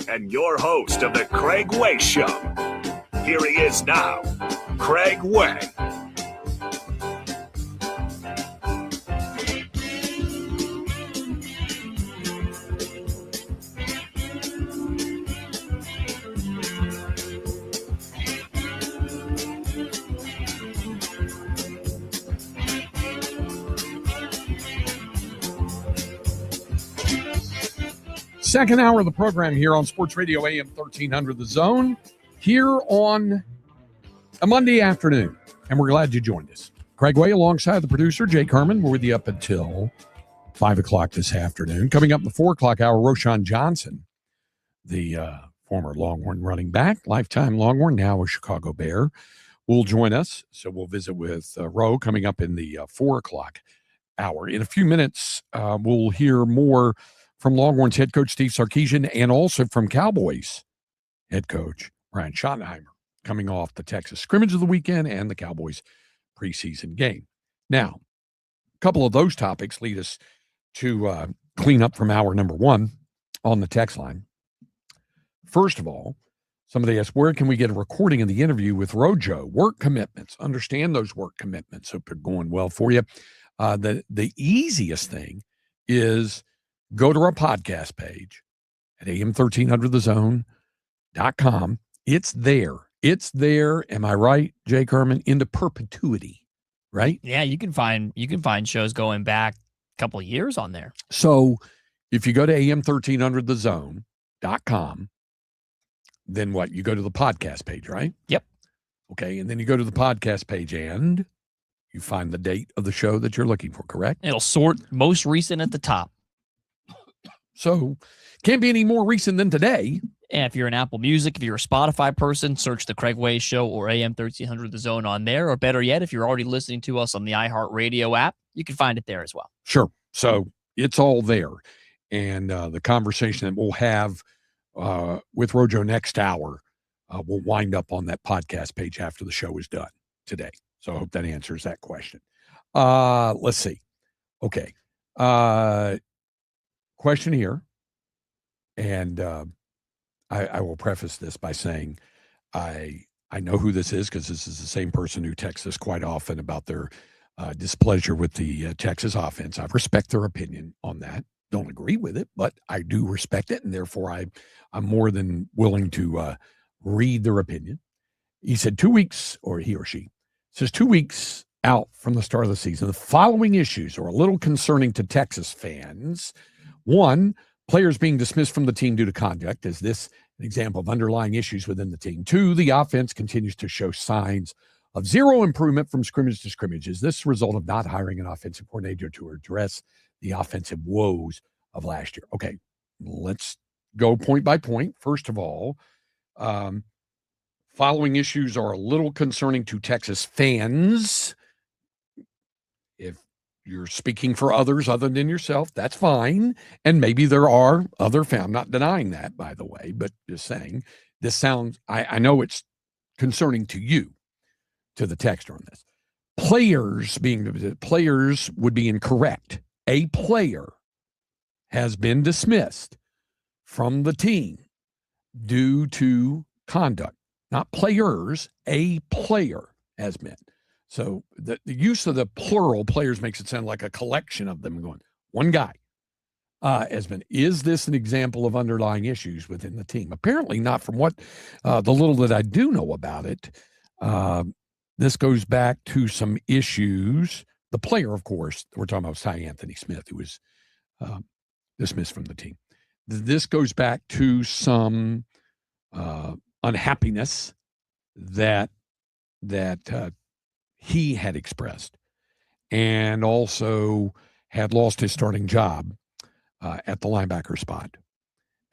and your host of the Craig Way Show. Here he is now, Craig Way. Second hour of the program here on Sports Radio AM 1300 The Zone, here on a Monday afternoon. And we're glad you joined us. Craig Way alongside the producer, Jake Herman. We're with you up until 5 o'clock this afternoon. Coming up in the 4 o'clock hour, Roshan Johnson, the former Longhorn running back, lifetime Longhorn, now a Chicago Bear, will join us. So we'll visit with Roe coming up in the 4 o'clock hour. In a few minutes, we'll hear more from Longhorns head coach Steve Sarkisian and also from Cowboys head coach Brian Schottenheimer, coming off the Texas scrimmage of the weekend and the Cowboys preseason game. Now, a couple of those topics lead us to clean up from hour number 1 on the text line. First of all, somebody asked, where can we get a recording of the interview with Rojo? Work commitments. Understand those work commitments. Hope they're going well for you. The easiest thing is go to our podcast page at am1300thezone.com. It's there. It's there. Am I right, Jay Kerman? Into perpetuity, right? Yeah, you can find shows going back a couple of years on there. So if you go to am1300thezone.com, then what? You go to the podcast page, right? Yep. Okay, and then you go to the podcast page and you find the date of the show that you're looking for, correct? It'll sort most recent at the top. So can't be any more recent than today. And if you're an Apple Music, if you're a Spotify person, search the Craig Way Show or AM 1300 The Zone on there. Or better yet, if you're already listening to us on the iHeartRadio app, you can find it there as well. Sure. So it's all there. And the conversation that we'll have with Rojo next hour will wind up on that podcast page after the show is done today. So I hope that answers that question. Let's see. Okay. Question here. And I will preface this by saying I know who this is because this is the same person who texts us quite often about their displeasure with the Texas offense. I respect their opinion on that. Don't agree with it, but I do respect it, and therefore I'm more than willing to read their opinion. He said 2 weeks, or he or she says 2 weeks out from the start of the season, the following issues are a little concerning to Texas fans. One, players being dismissed from the team due to conduct. Is this an example of underlying issues within the team? Two, the offense continues to show signs of zero improvement from scrimmage to scrimmage. Is this a result of not hiring an offensive coordinator to address the offensive woes of last year? Okay, let's go point by point. First of all, following issues are a little concerning to Texas fans. If you're speaking for others other than yourself, that's fine. And maybe there are other fans. I'm not denying that, by the way, but just saying this sounds, I know it's concerning to you, to the texter on this. Players would be incorrect. A player has been dismissed from the team due to conduct. Not players, a player has been. So the use of the plural players makes it sound like a collection of them going, one guy has been. Is this an example of underlying issues within the team? Apparently not, from what the little that I do know about it. This goes back to some issues. The player, of course, we're talking about Ty Anthony Smith, who was dismissed from the team. This goes back to some unhappiness that he had expressed, and also had lost his starting job at the linebacker spot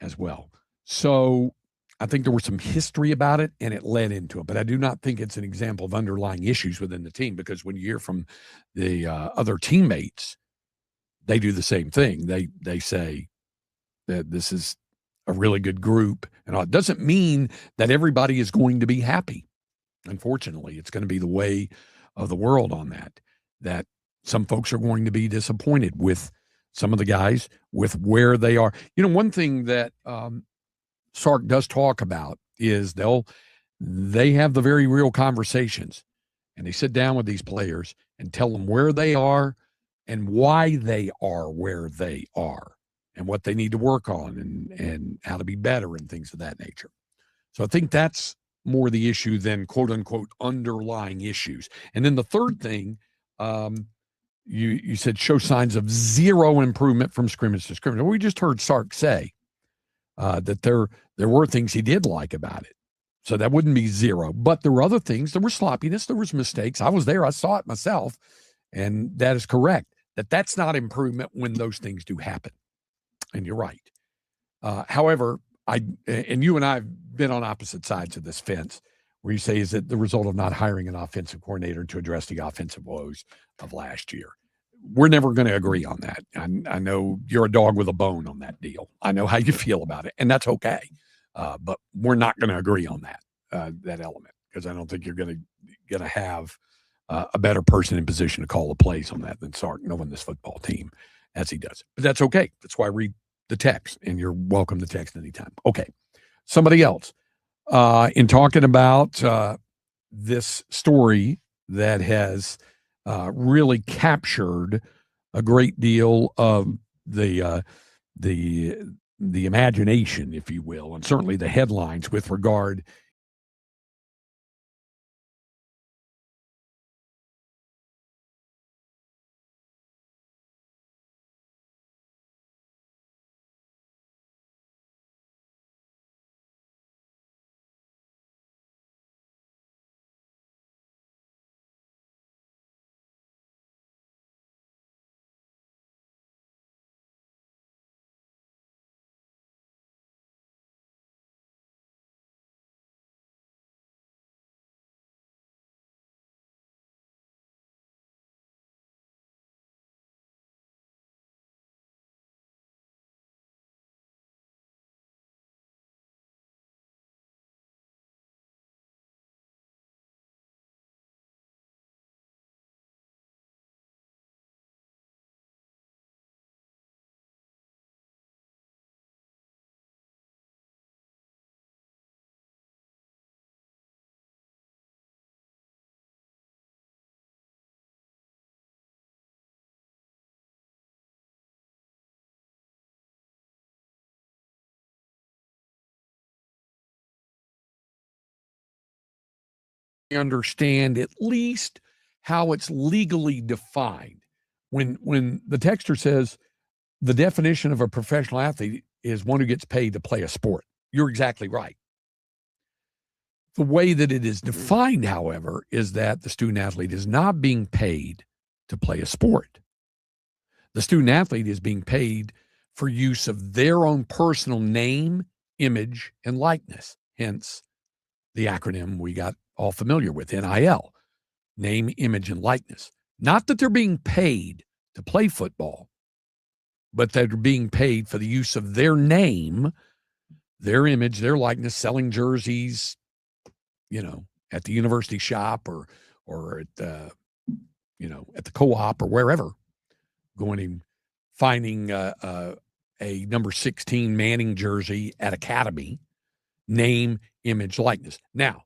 as well. So I think there was some history about it, and it led into it. But I do not think it's an example of underlying issues within the team, because when you hear from the other teammates, they do the same thing. They say that this is a really good group, and it doesn't mean that everybody is going to be happy. Unfortunately, it's going to be the way of the world on that some folks are going to be disappointed with some of the guys, with where they are. You know, one thing that Sark does talk about is they have the very real conversations, and they sit down with these players and tell them where they are and why they are where they are and what they need to work on and how to be better and things of that nature. So I think that's more the issue than quote unquote underlying issues. And then the third thing, you said show signs of zero improvement from scrimmage to scrimmage. We just heard Sark say that there were things he did like about it. So that wouldn't be zero. But there were other things. There was sloppiness. There was mistakes. I was there. I saw it myself. And that is correct. That's not improvement when those things do happen. And you're right. However, and you and I have been on opposite sides of this fence, where you say, is it the result of not hiring an offensive coordinator to address the offensive woes of last year? We're never going to agree on that. I know you're a dog with a bone on that deal. I know how you feel about it, and that's okay. But we're not going to agree on that element, because I don't think you're going to have a better person in position to call the plays on that than Sark, knowing this football team as he does. But that's okay. That's why I read the text, and you're welcome to text anytime. Okay. Somebody else, in talking about this story that has really captured a great deal of the imagination, if you will, and certainly the headlines with regard understand at least how it's legally defined. When the texter says the definition of a professional athlete is one who gets paid to play a sport, you're exactly right. The way that it is defined, however, is that the student athlete is not being paid to play a sport. The student athlete is being paid for use of their own personal name, image, and likeness. Hence the acronym we got all familiar with, NIL, name, image, and likeness. Not that they're being paid to play football, but they're being paid for the use of their name, their image, their likeness, selling jerseys, at the university shop or at the co-op or wherever, going and finding a number 16 Manning jersey at Academy, name, image, likeness. Now,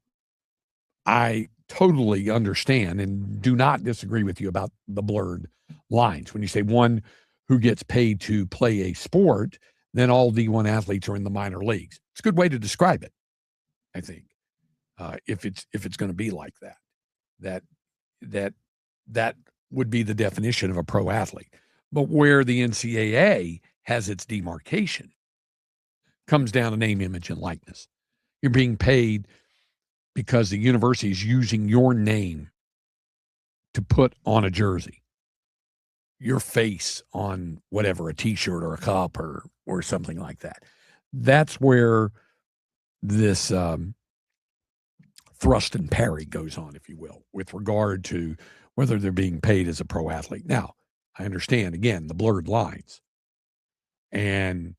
I totally understand and do not disagree with you about the blurred lines. When you say one who gets paid to play a sport, then all D1 athletes are in the minor leagues. It's a good way to describe it, I think. If it's going to be like that would be the definition of a pro athlete. But where the NCAA has its demarcation comes down to name, image, and likeness. You're being paid because the university is using your name to put on a jersey, your face on whatever, a T-shirt or a cup or something like that. That's where this thrust and parry goes on, if you will, with regard to whether they're being paid as a pro athlete. Now, I understand, again, the blurred lines. And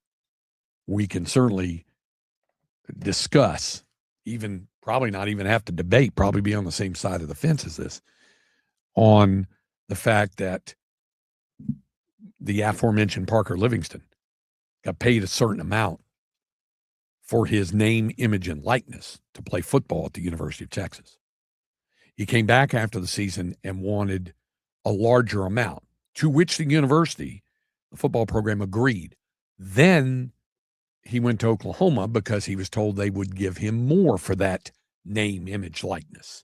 we can certainly discuss, even probably not even have to debate, probably be on the same side of the fence as this, on the fact that the aforementioned Parker Livingston got paid a certain amount for his name, image, and likeness to play football at the University of Texas. He came back after the season and wanted a larger amount, to which the university, the football program, agreed. Then he went to Oklahoma because he was told they would give him more for that name, image, likeness.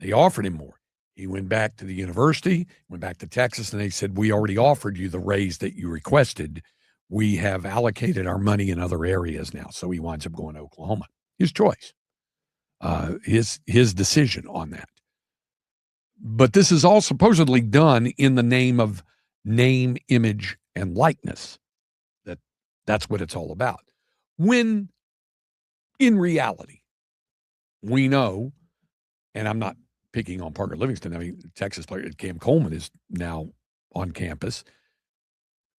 They offered him more. He went back to the university, went back to Texas, and they said, we already offered you the raise that you requested. We have allocated our money in other areas now. So he winds up going to Oklahoma. His choice, his decision on that. But this is all supposedly done in the name of name, image, and likeness. That's what it's all about. When in reality, we know, and I'm not picking on Parker Livingston. I mean, Texas player Cam Coleman is now on campus.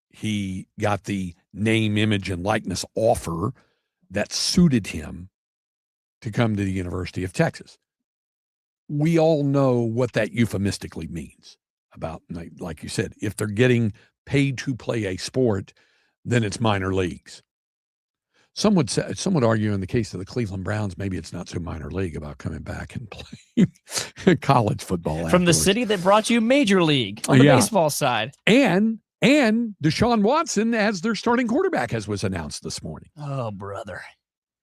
He got the name, image, and likeness offer that suited him to come to the University of Texas. We all know what that euphemistically means about, like you said, if they're getting paid to play a sport, then it's minor leagues. Some would argue in the case of the Cleveland Browns, maybe it's not so minor league about coming back and playing college football From afterwards. the city that brought you Major League on the baseball side. And Deshaun Watson as their starting quarterback, as was announced this morning. Oh, brother.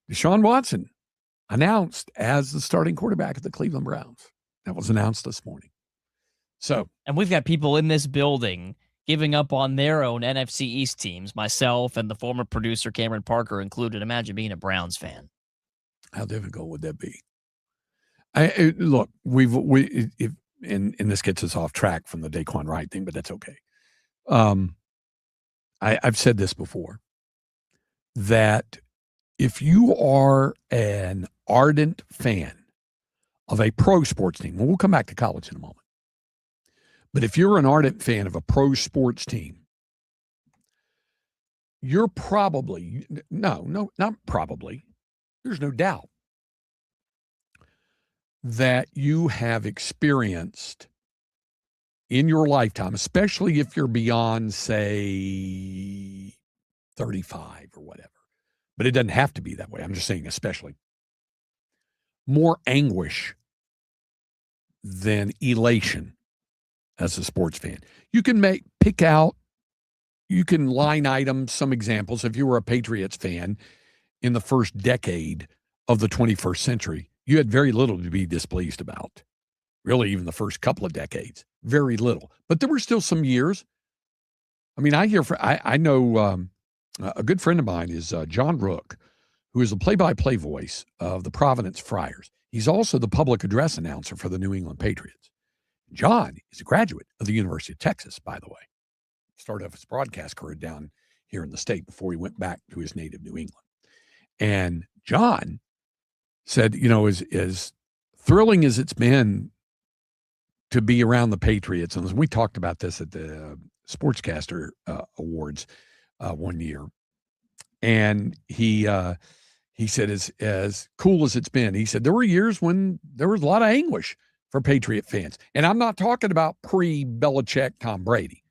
Deshaun Watson announced as the starting quarterback of the Cleveland Browns. That was announced this morning. So, and we've got people in this building giving up on their own NFC East teams, myself and the former producer Cameron Parker included. Imagine being a Browns fan. How difficult would that be? Look, and this gets us off track from the Daquan Wright thing, but that's okay. I've said this before, that if you are an ardent fan of a pro sports team, and we'll come back to college in a moment, but if you're an ardent fan of a pro sports team, you're probably, not probably, there's no doubt that you have experienced in your lifetime, especially if you're beyond, say, 35 or whatever, but it doesn't have to be that way. I'm just saying especially, more anguish than elation as a sports fan. You can you can line item some examples. If you were a Patriots fan in the first decade of the 21st century, you had very little to be displeased about. Really, even the first couple of decades, very little. But there were still some years. I mean, I know a good friend of mine is John Rook, who is the play-by-play voice of the Providence Friars. He's also the public address announcer for the New England Patriots. John is a graduate of the University of Texas, by the way. Started off his broadcast career down here in the state before he went back to his native New England. And John said, as thrilling as it's been to be around the Patriots, and we talked about this at the Sportscaster Awards one year, and he said, as cool as it's been, he said, there were years when there was a lot of anguish for Patriot fans. And I'm not talking about pre-Belichick Tom Brady.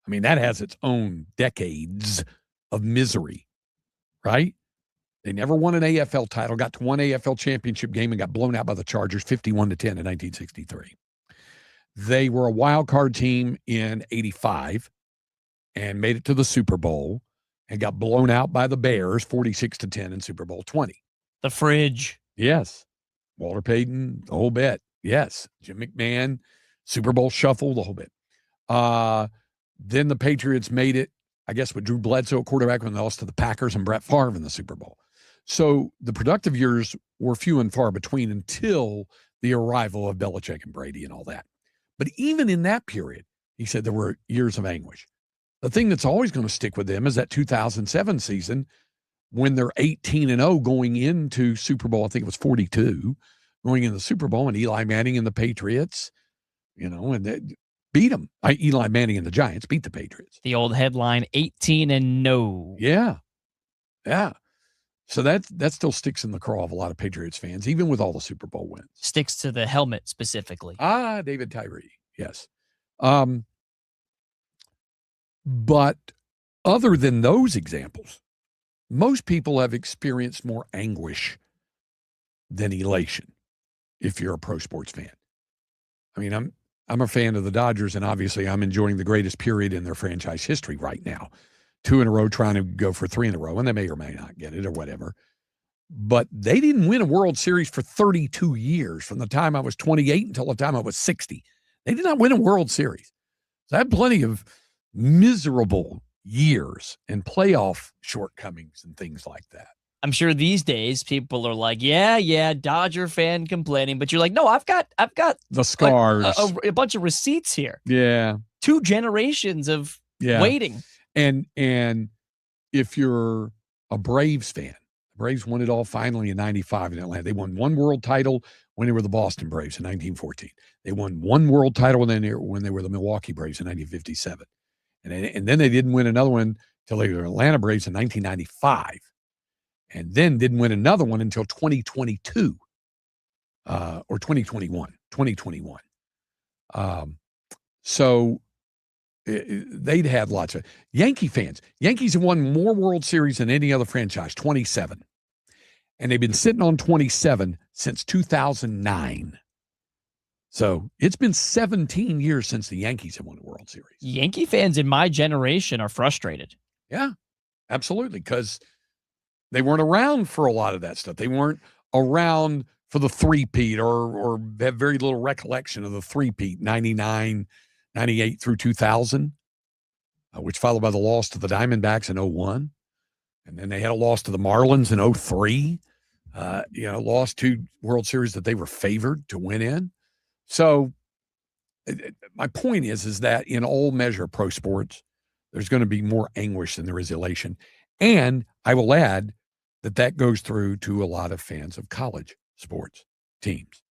I mean, that has its own decades of misery, right? They never won an AFL title, got to one AFL championship game and got blown out by the Chargers 51-10 in 1963. They were a wild card team in 85 and made it to the Super Bowl and got blown out by the Bears 46-10 in Super Bowl 20. The fridge. Yes. Walter Payton, the whole bit. Yes. Jim McMahon, Super Bowl shuffle, the whole bit. Then the Patriots made it, I guess, with Drew Bledsoe quarterback when they lost to the Packers and Brett Favre in the Super Bowl. So the productive years were few and far between until the arrival of Belichick and Brady and all that. But even in that period, he said there were years of anguish. The thing that's always going to stick with them is that 2007 season when they're 18-0 going into Super Bowl, I think it was 42, going into the Super Bowl, and Eli Manning and the Patriots, and they beat them. Eli Manning and the Giants beat the Patriots. The old headline, 18-0. Yeah. Yeah. So that still sticks in the craw of a lot of Patriots fans, even with all the Super Bowl wins. Sticks to the helmet specifically. David Tyree. Yes. But other than those examples, most people have experienced more anguish than elation if you're a pro sports fan. I mean, I'm a fan of the Dodgers, and obviously I'm enjoying the greatest period in their franchise history right now. 2 in a row, trying to go for 3 in a row, and they may or may not get it or whatever. But they didn't win a World Series for 32 years, from the time I was 28 until the time I was 60. They did not win a World Series. So I had plenty of miserable years and playoff shortcomings and things like that. I'm sure these days people are like, yeah, Dodger fan complaining, but you're like, no, I've got the scars, a bunch of receipts here. Yeah. 2 generations of waiting. And if you're a Braves fan. The Braves won it all finally in 95 in Atlanta. They won one world title when they were the Boston Braves in 1914. They won one world title when they were the Milwaukee Braves in 1957. And then they didn't win another one until they were the Atlanta Braves in 1995. And then didn't win another one until 2022 or 2021. So they'd had lots of Yankee fans. Yankees have won more World Series than any other franchise, 27. And they've been sitting on 27 since 2009. So it's been 17 years since the Yankees have won a World Series. Yankee fans in my generation are frustrated. Yeah, absolutely. Because they weren't around for a lot of that stuff. They weren't around for the three-peat or have very little recollection of the three-peat, 99, 98 through 2000, which followed by the loss to the Diamondbacks in 01. And then they had a loss to the Marlins in 03. Lost 2 World Series that they were favored to win in. So my point is that in all measure of pro sports, there's going to be more anguish than there is elation. And I will add that goes through to a lot of fans of college sports teams.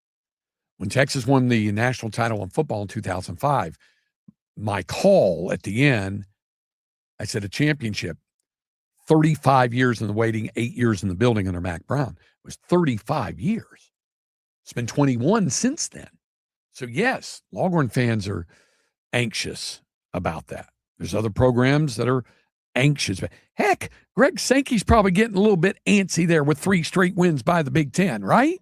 When Texas won the national title in football in 2005, my call at the end, I said a championship, 35 years in the waiting, 8 years in the building under Mac Brown. It was 35 years. It's been 21 since then. So yes, Longhorn fans are anxious about that. There's other programs that are anxious. Heck, Greg Sankey's probably getting a little bit antsy there with 3 straight wins by the Big Ten, right?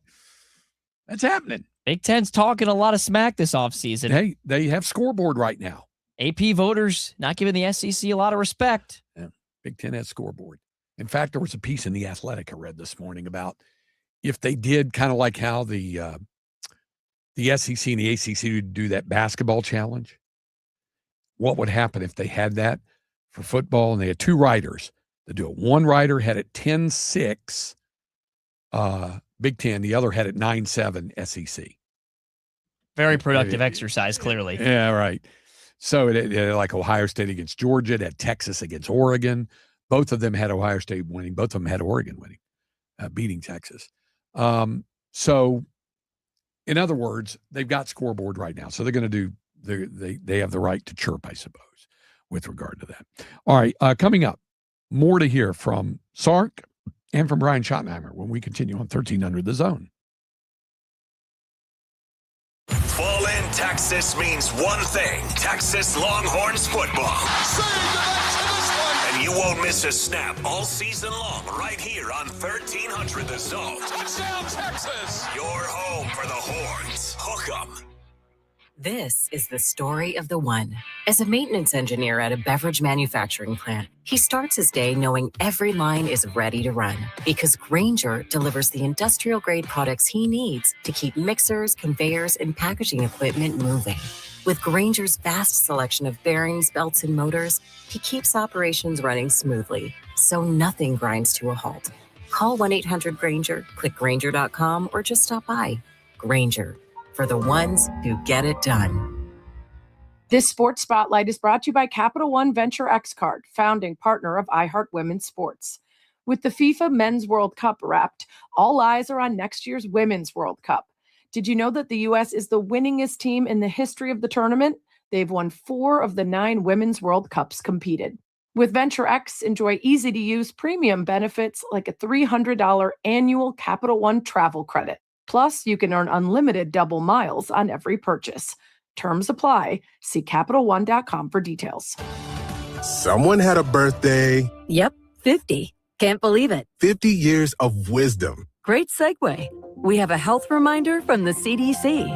That's happening. Big Ten's talking a lot of smack this offseason. Hey, they have scoreboard right now. AP voters not giving the SEC a lot of respect. Yeah, Big Ten has scoreboard. In fact, there was a piece in The Athletic I read this morning about if they did kind of like how the SEC and the ACC would do that basketball challenge, what would happen if they had that for football and they had 2 writers that do it. One writer had it 10-6 Big Ten. The other had it 9-7 SEC. Very productive exercise, clearly. Yeah, right. So it had like Ohio State against Georgia. It had Texas against Oregon. Both of them had Ohio State winning. Both of them had Oregon winning, beating Texas. So in other words, they've got scoreboard right now. So they're going to do, they have the right to chirp, I suppose, with regard to that. All right, coming up, more to hear from Sark and from Brian Schottenheimer when we continue on 1300 The Zone. Fall in Texas means one thing: Texas Longhorns football. And you won't miss a snap all season long right here on 1300 The Zone. Touchdown, Texas! Your home for the Horns. Hook 'em. This is the story of the one. As a maintenance engineer at a beverage manufacturing plant, he starts his day knowing every line is ready to run because Grainger delivers the industrial-grade products he needs to keep mixers, conveyors, and packaging equipment moving. With Grainger's vast selection of bearings, belts, and motors, he keeps operations running smoothly, so nothing grinds to a halt. Call 1-800-GRAINGER, click Grainger.com, or just stop by. Grainger, for the ones who get it done. This Sports Spotlight is brought to you by Capital One Venture X Card, founding partner of iHeart Women's Sports. With the FIFA Men's World Cup wrapped, all eyes are on next year's Women's World Cup. Did you know that the U.S. is the winningest team in the history of the tournament? They've won 4 of the 9 Women's World Cups competed. With Venture X, enjoy easy-to-use premium benefits like a $300 annual Capital One travel credit. Plus, you can earn unlimited double miles on every purchase. Terms apply. See CapitalOne.com for details. Someone had a birthday. Yep, 50. Can't believe it. 50 years of wisdom. Great segue. We have a health reminder from the CDC.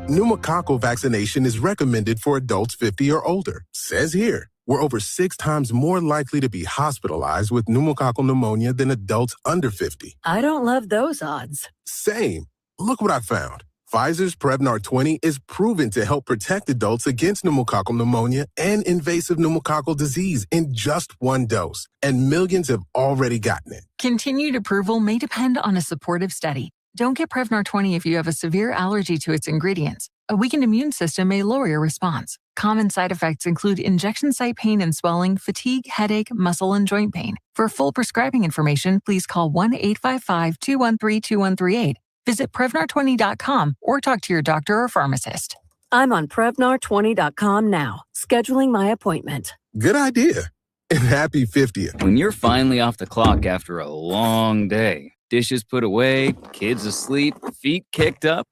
Pneumococcal vaccination is recommended for adults 50 or older. Says here, we're over 6 times more likely to be hospitalized with pneumococcal pneumonia than adults under 50. I don't love those odds. Same. Look what I found. Pfizer's Prevnar 20 is proven to help protect adults against pneumococcal pneumonia and invasive pneumococcal disease in just 1 dose. And millions have already gotten it. Continued approval may depend on a supportive study. Don't get Prevnar 20 if you have a severe allergy to its ingredients. A weakened immune system may lower your response. Common side effects include injection site pain and swelling, fatigue, headache, muscle, and joint pain. For full prescribing information, please call 1-855-213-2138. Visit Prevnar20.com or talk to your doctor or pharmacist. I'm on Prevnar20.com now, scheduling my appointment. Good idea. And happy 50th. When you're finally off the clock after a long day, dishes put away, kids asleep, feet kicked up.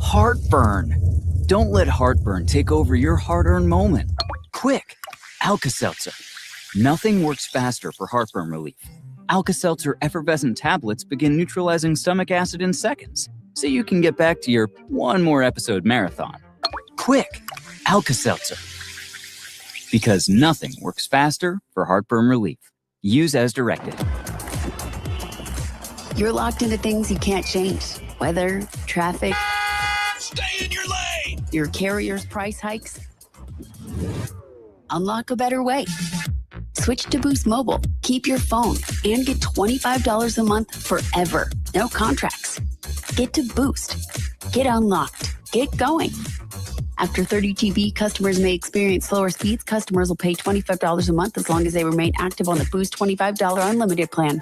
Heartburn. Don't let heartburn take over your hard-earned moment. Quick, Alka-Seltzer. Nothing works faster for heartburn relief. Alka-Seltzer effervescent tablets begin neutralizing stomach acid in seconds, so you can get back to your one more episode marathon. Quick, Alka-Seltzer. Because nothing works faster for heartburn relief. Use as directed. You're locked into things you can't change. Weather, traffic. Stay in your lane! Your carrier's price hikes. Unlock a better way. Switch to Boost Mobile. Keep your phone and get $25 a month forever. No contracts. Get to Boost. Get unlocked. Get going. After 30 GB, customers may experience slower speeds. Customers will pay $25 a month as long as they remain active on the Boost $25 unlimited plan.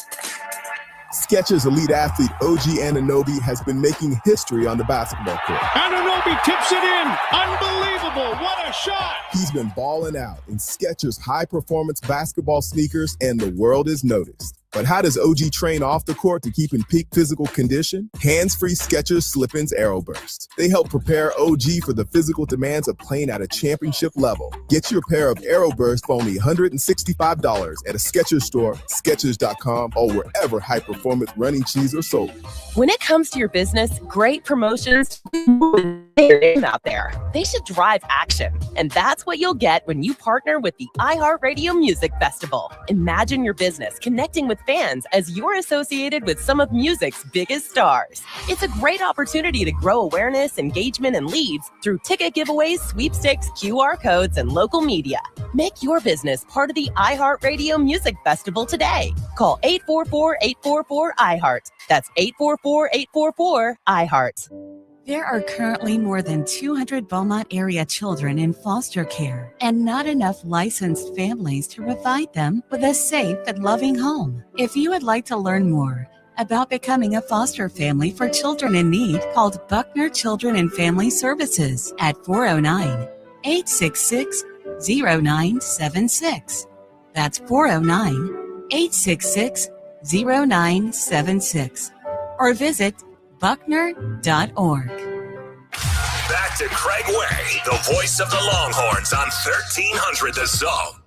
Skechers elite athlete OG Anunoby has been making history on the basketball court. Anunoby tips it in. Unbelievable. What a shot. He's been balling out in Skechers high-performance basketball sneakers, and the world has noticed. But how does OG train off the court to keep in peak physical condition? Hands-free Skechers Slip-ins Aeroburst. They help prepare OG for the physical demands of playing at a championship level. Get your pair of Aeroburst for only $165 at a Skechers store, Skechers.com, or wherever high-performance running shoes are sold. When it comes to your business, great promotions your name out there. They should drive action. And that's what you'll get when you partner with the iHeartRadio Music Festival. Imagine your business connecting with fans as you're associated with some of music's biggest stars. It's a great opportunity to grow awareness, engagement, and leads through ticket giveaways, sweepstakes, QR codes, and local media. Make your business part of the iHeartRadio Music Festival today. Call 844-844-iHeart. That's 844-844-iHeart. There are currently more than 200 Beaumont area children in foster care and not enough licensed families to provide them with a safe and loving home. If you would like to learn more about becoming a foster family for children in need, call Buckner Children and Family Services at 409-866-0976. That's 409-866-0976. Or visit Buckner.org. Back to Craig Way, the voice of the Longhorns on 1300 The Zone.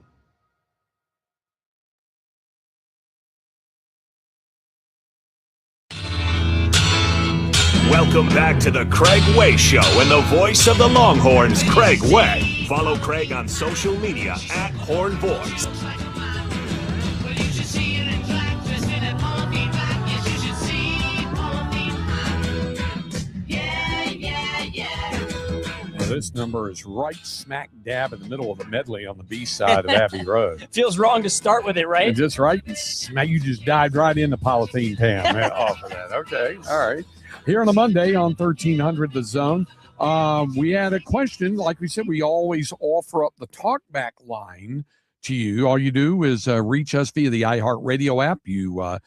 Welcome back to the Craig Way Show and the voice of the Longhorns, Craig Way. Follow Craig on social media at Horn Voice. This number is right smack dab in the middle of the medley on the B side of Abbey Road. Feels wrong to start with it, right? And just right, you just dived right into Polythene Town off of that. Okay, all right. Here on a Monday on 1300 The Zone, we had a question. Like we said, we always offer up the talkback line to you. All you do is reach us via the iHeartRadio app. You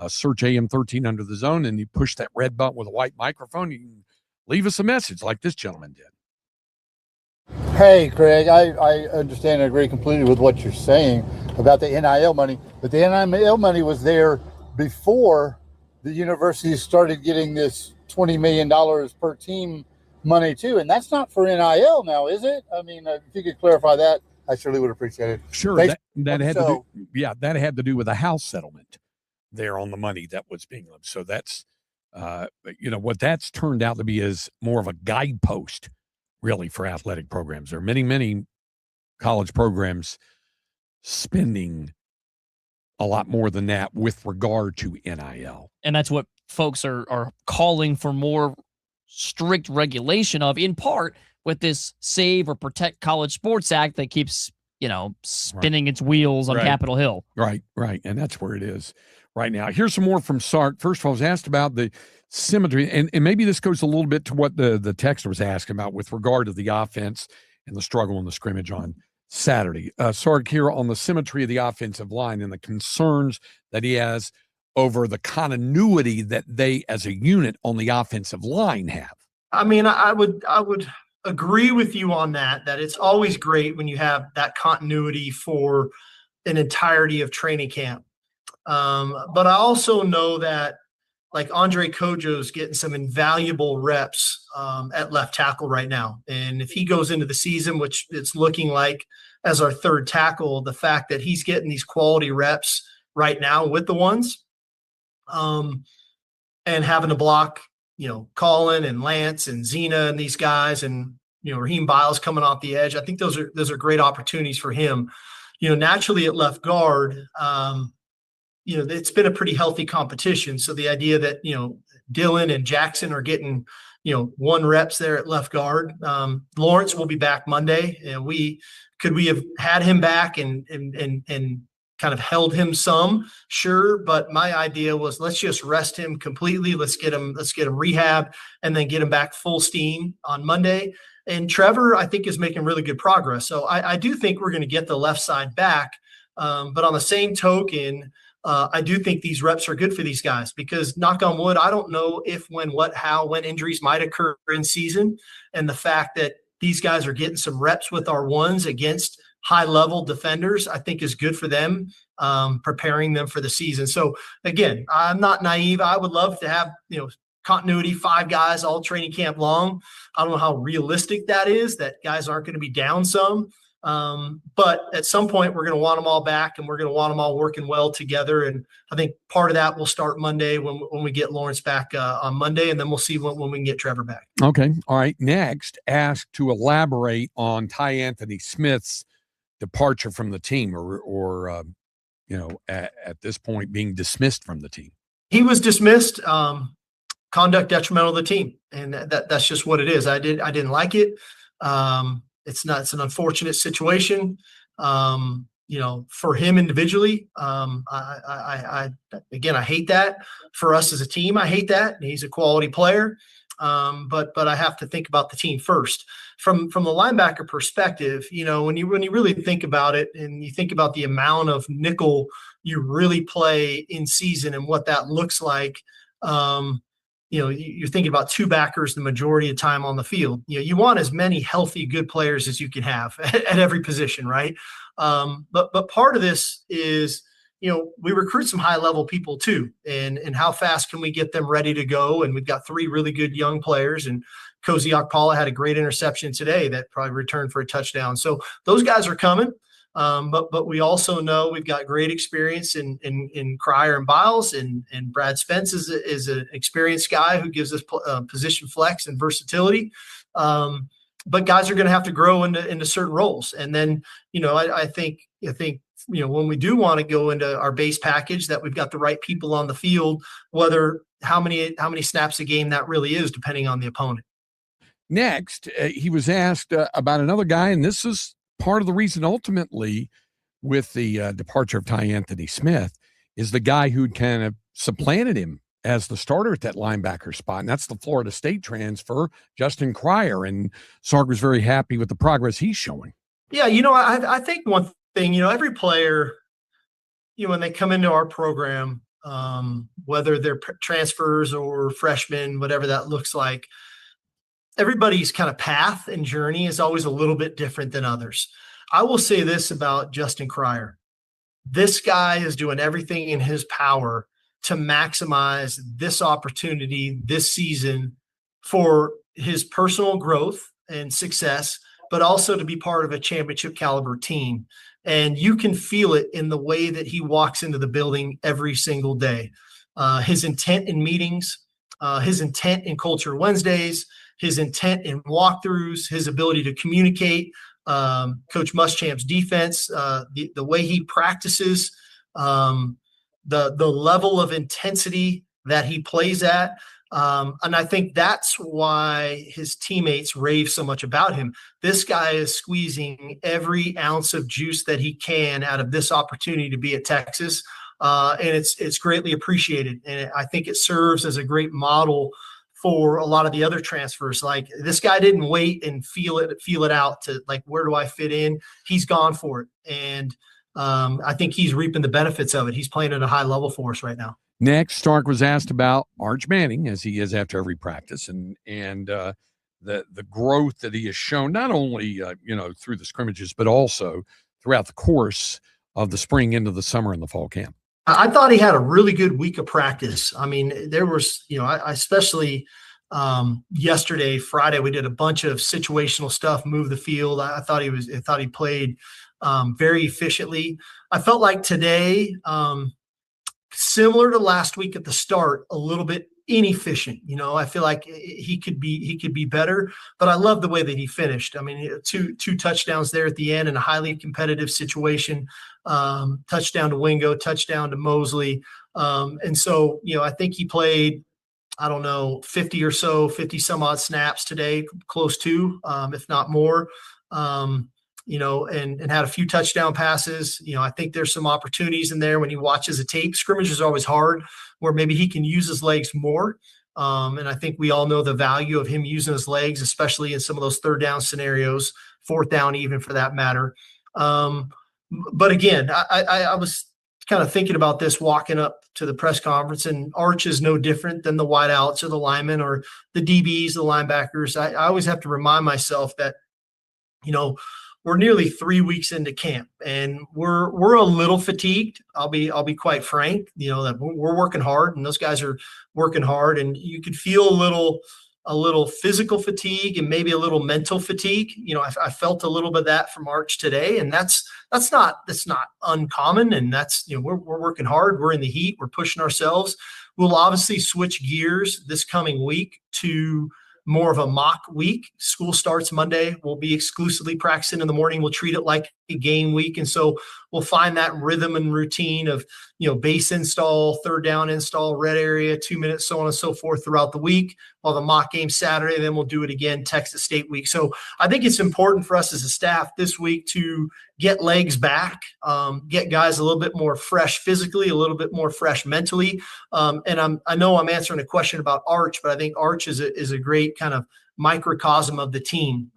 search AM 1300 The Zone, and you push that red button with a white microphone. You can leave us a message like this gentleman did. Hey, Craig, I understand and agree completely with what you're saying about the NIL money, but the NIL money was there before the universities started getting this $20 million per team money too, and that's not for NIL now, is it? I mean, if you could clarify that, I surely would appreciate it. Sure, that had to do, that had to do with the house settlement there on the money that was being left. So that's, what that's turned out to be is more of a guidepost, really, for athletic programs. There are many, many college programs spending a lot more than that with regard to NIL. And that's what folks are calling for more strict regulation of, in part with this Save or Protect College Sports Act that keeps, spinning its wheels on Capitol Hill. Right. And that's where it is right now. Here's some more from Sark. First of all, I was asked about the symmetry, and maybe this goes a little bit to what the texter was asking about with regard to the offense and the struggle in the scrimmage on Saturday. Sark here on the symmetry of the offensive line and the concerns that he has over the continuity that they as a unit on the offensive line have. I mean, I would agree with you on that it's always great when you have that continuity for an entirety of training camp. But I also know that like Andre Kojo's getting some invaluable reps at left tackle right now. And if he goes into the season, which it's looking like as our third tackle, the fact that he's getting these quality reps right now with the ones and having to block, Colin and Lance and Zena and these guys and, Raheem Biles coming off the edge. I think those are great opportunities for him. Naturally at left guard, it's been a pretty healthy competition. So the idea that, Dylan and Jackson are getting, 1 reps there at left guard. Lawrence will be back Monday. And we have had him back and kind of held him some, sure. But my idea was let's just rest him completely. Let's get him rehab and then get him back full steam on Monday. And Trevor, I think, is making really good progress. So I do think we're going to get the left side back. But on the same token, I do think these reps are good for these guys because, knock on wood, I don't know if, when, what, how, when injuries might occur in season. And the fact that these guys are getting some reps with our ones against high-level defenders, I think is good for them, preparing them for the season. So, again, I'm not naive. I would love to have, continuity, 5 guys all training camp long. I don't know how realistic that is, that guys aren't going to be down some. But at some point we're going to want them all back and we're going to want them all working well together. And I think part of that will start Monday when we get Lawrence back on Monday, and then we'll see when we can get Trevor back. Okay. All right. Next, asked to elaborate on Ty Anthony Smith's departure from the team or at this point being dismissed from the team. He was dismissed, conduct detrimental to the team. And that's just what it is. I didn't like it. It's an unfortunate situation, for him individually. I hate that. For us as a team, I hate that. He's a quality player. But I have to think about the team first. From the linebacker perspective, when you really think about it and you think about the amount of nickel you really play in season and what that looks like, you're thinking about 2 backers the majority of time on the field. You want as many healthy, good players as you can have at every position, right? But part of this is, we recruit some high-level people too, and how fast can we get them ready to go? And we've got 3 really good young players, and Cozy Okpala had a great interception today that probably returned for a touchdown. So those guys are coming. But we also know we've got great experience in Cryer and Biles, and Brad Spence is an experienced guy who gives us position flex and versatility. But guys are going to have to grow into certain roles. And then, I think when we do want to go into our base package, that we've got the right people on the field, whether how many snaps a game that really is, depending on the opponent. Next, he was asked about another guy, and this is part of the reason ultimately with the departure of Ty Anthony Smith is the guy who kind of supplanted him as the starter at that linebacker spot, and that's the Florida State transfer, Justin Cryer. And Sark was very happy with the progress he's showing. Yeah, I think one thing, every player, when they come into our program, whether they're transfers or freshmen, whatever that looks like, everybody's kind of path and journey is always a little bit different than others. I will say this about Justin Cryer. This guy is doing everything in his power to maximize this opportunity this season for his personal growth and success, but also to be part of a championship caliber team. And you can feel it in the way that he walks into the building every single day. His intent in meetings, his intent in Culture Wednesdays, his intent in walkthroughs, his ability to communicate, Coach Muschamp's defense, the way he practices, the level of intensity that he plays at. And I think that's why his teammates rave so much about him. This guy is squeezing every ounce of juice that he can out of this opportunity to be at Texas. and it's greatly appreciated. And I think it serves as a great model for a lot of the other transfers. Like, this guy didn't wait and feel it out to, like, where do I fit in? He's gone for it. And I think he's reaping the benefits of it. He's playing at a high level for us right now. Next, Stark was asked about Arch Manning, as he is after every practice, and the growth that he has shown, not only through the scrimmages, but also throughout the course of the spring into the summer and the fall camp. I thought he had a really good week of practice. I mean, there was, I especially yesterday, Friday, we did a bunch of situational stuff, move the field. I thought he played very efficiently. I felt like today, similar to last week at the start, a little bit inefficient. I feel like he could be better, but I love the way that he finished. I mean, two touchdowns there at the end in a highly competitive situation, touchdown to Wingo, touchdown to Mosley. And so, I think he played, 50 some odd snaps today, close to, if not more. And had a few touchdown passes. I think there's some opportunities in there when you watch as a tape. Scrimmage is always hard, where maybe he can use his legs more. And I think we all know the value of him using his legs, especially in some of those third down scenarios, fourth down even for that matter. But again, I was kind of thinking about this walking up to the press conference, and Arch is no different than the wideouts or the linemen or the DBs, the linebackers. I always have to remind myself that, we're nearly 3 weeks into camp, and we're a little fatigued. I'll be quite frank. That we're working hard, and those guys are working hard, and you could feel a little physical fatigue and maybe a little mental fatigue. I felt a little bit of that from Arch today, and that's not uncommon. And that's we're working hard. We're in the heat. We're pushing ourselves. We'll obviously switch gears this coming week to more of a mock week. School starts Monday. We'll be exclusively practicing in the morning. We'll treat it like a game week. And so we'll find that rhythm and routine of, base install, third down install, red area, 2 minutes, so on and so forth throughout the week. While the mock game Saturday, then we'll do it again Texas State week. So I think it's important for us as a staff this week to get legs back, get guys a little bit more fresh physically, a little bit more fresh mentally. And I know I'm answering a question about Arch, but I think Arch is a great kind of microcosm of the team.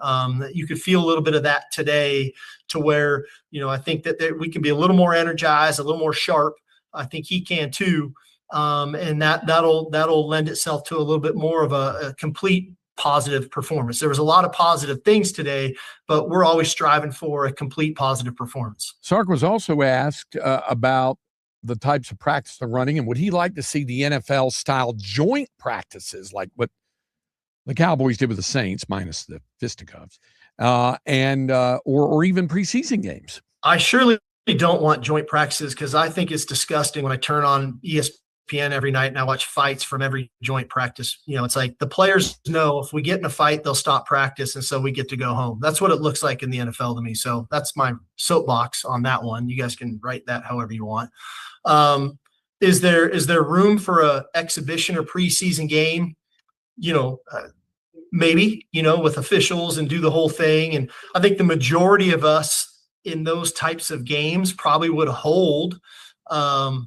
You could feel a little bit of that today, to where, I think that we can be a little more energized, a little more sharp. I think he can too. And that'll lend itself to a little bit more of a complete positive performance. There was a lot of positive things today, but we're always striving for a complete positive performance. Sark was also asked about the types of practice they're running, and would he like to see the NFL style joint practices like what the Cowboys did with the Saints, minus the fisticuffs, or even preseason games. I surely don't want joint practices, because I think it's disgusting when I turn on ESPN every night and I watch fights from every joint practice. It's like the players know if we get in a fight, they'll stop practice, and so we get to go home. That's what it looks like in the NFL to me. So that's my soapbox on that one. You guys can write that however you want. Is there room for a exhibition or preseason game? Maybe, with officials and do the whole thing. And I think the majority of us in those types of games probably would hold a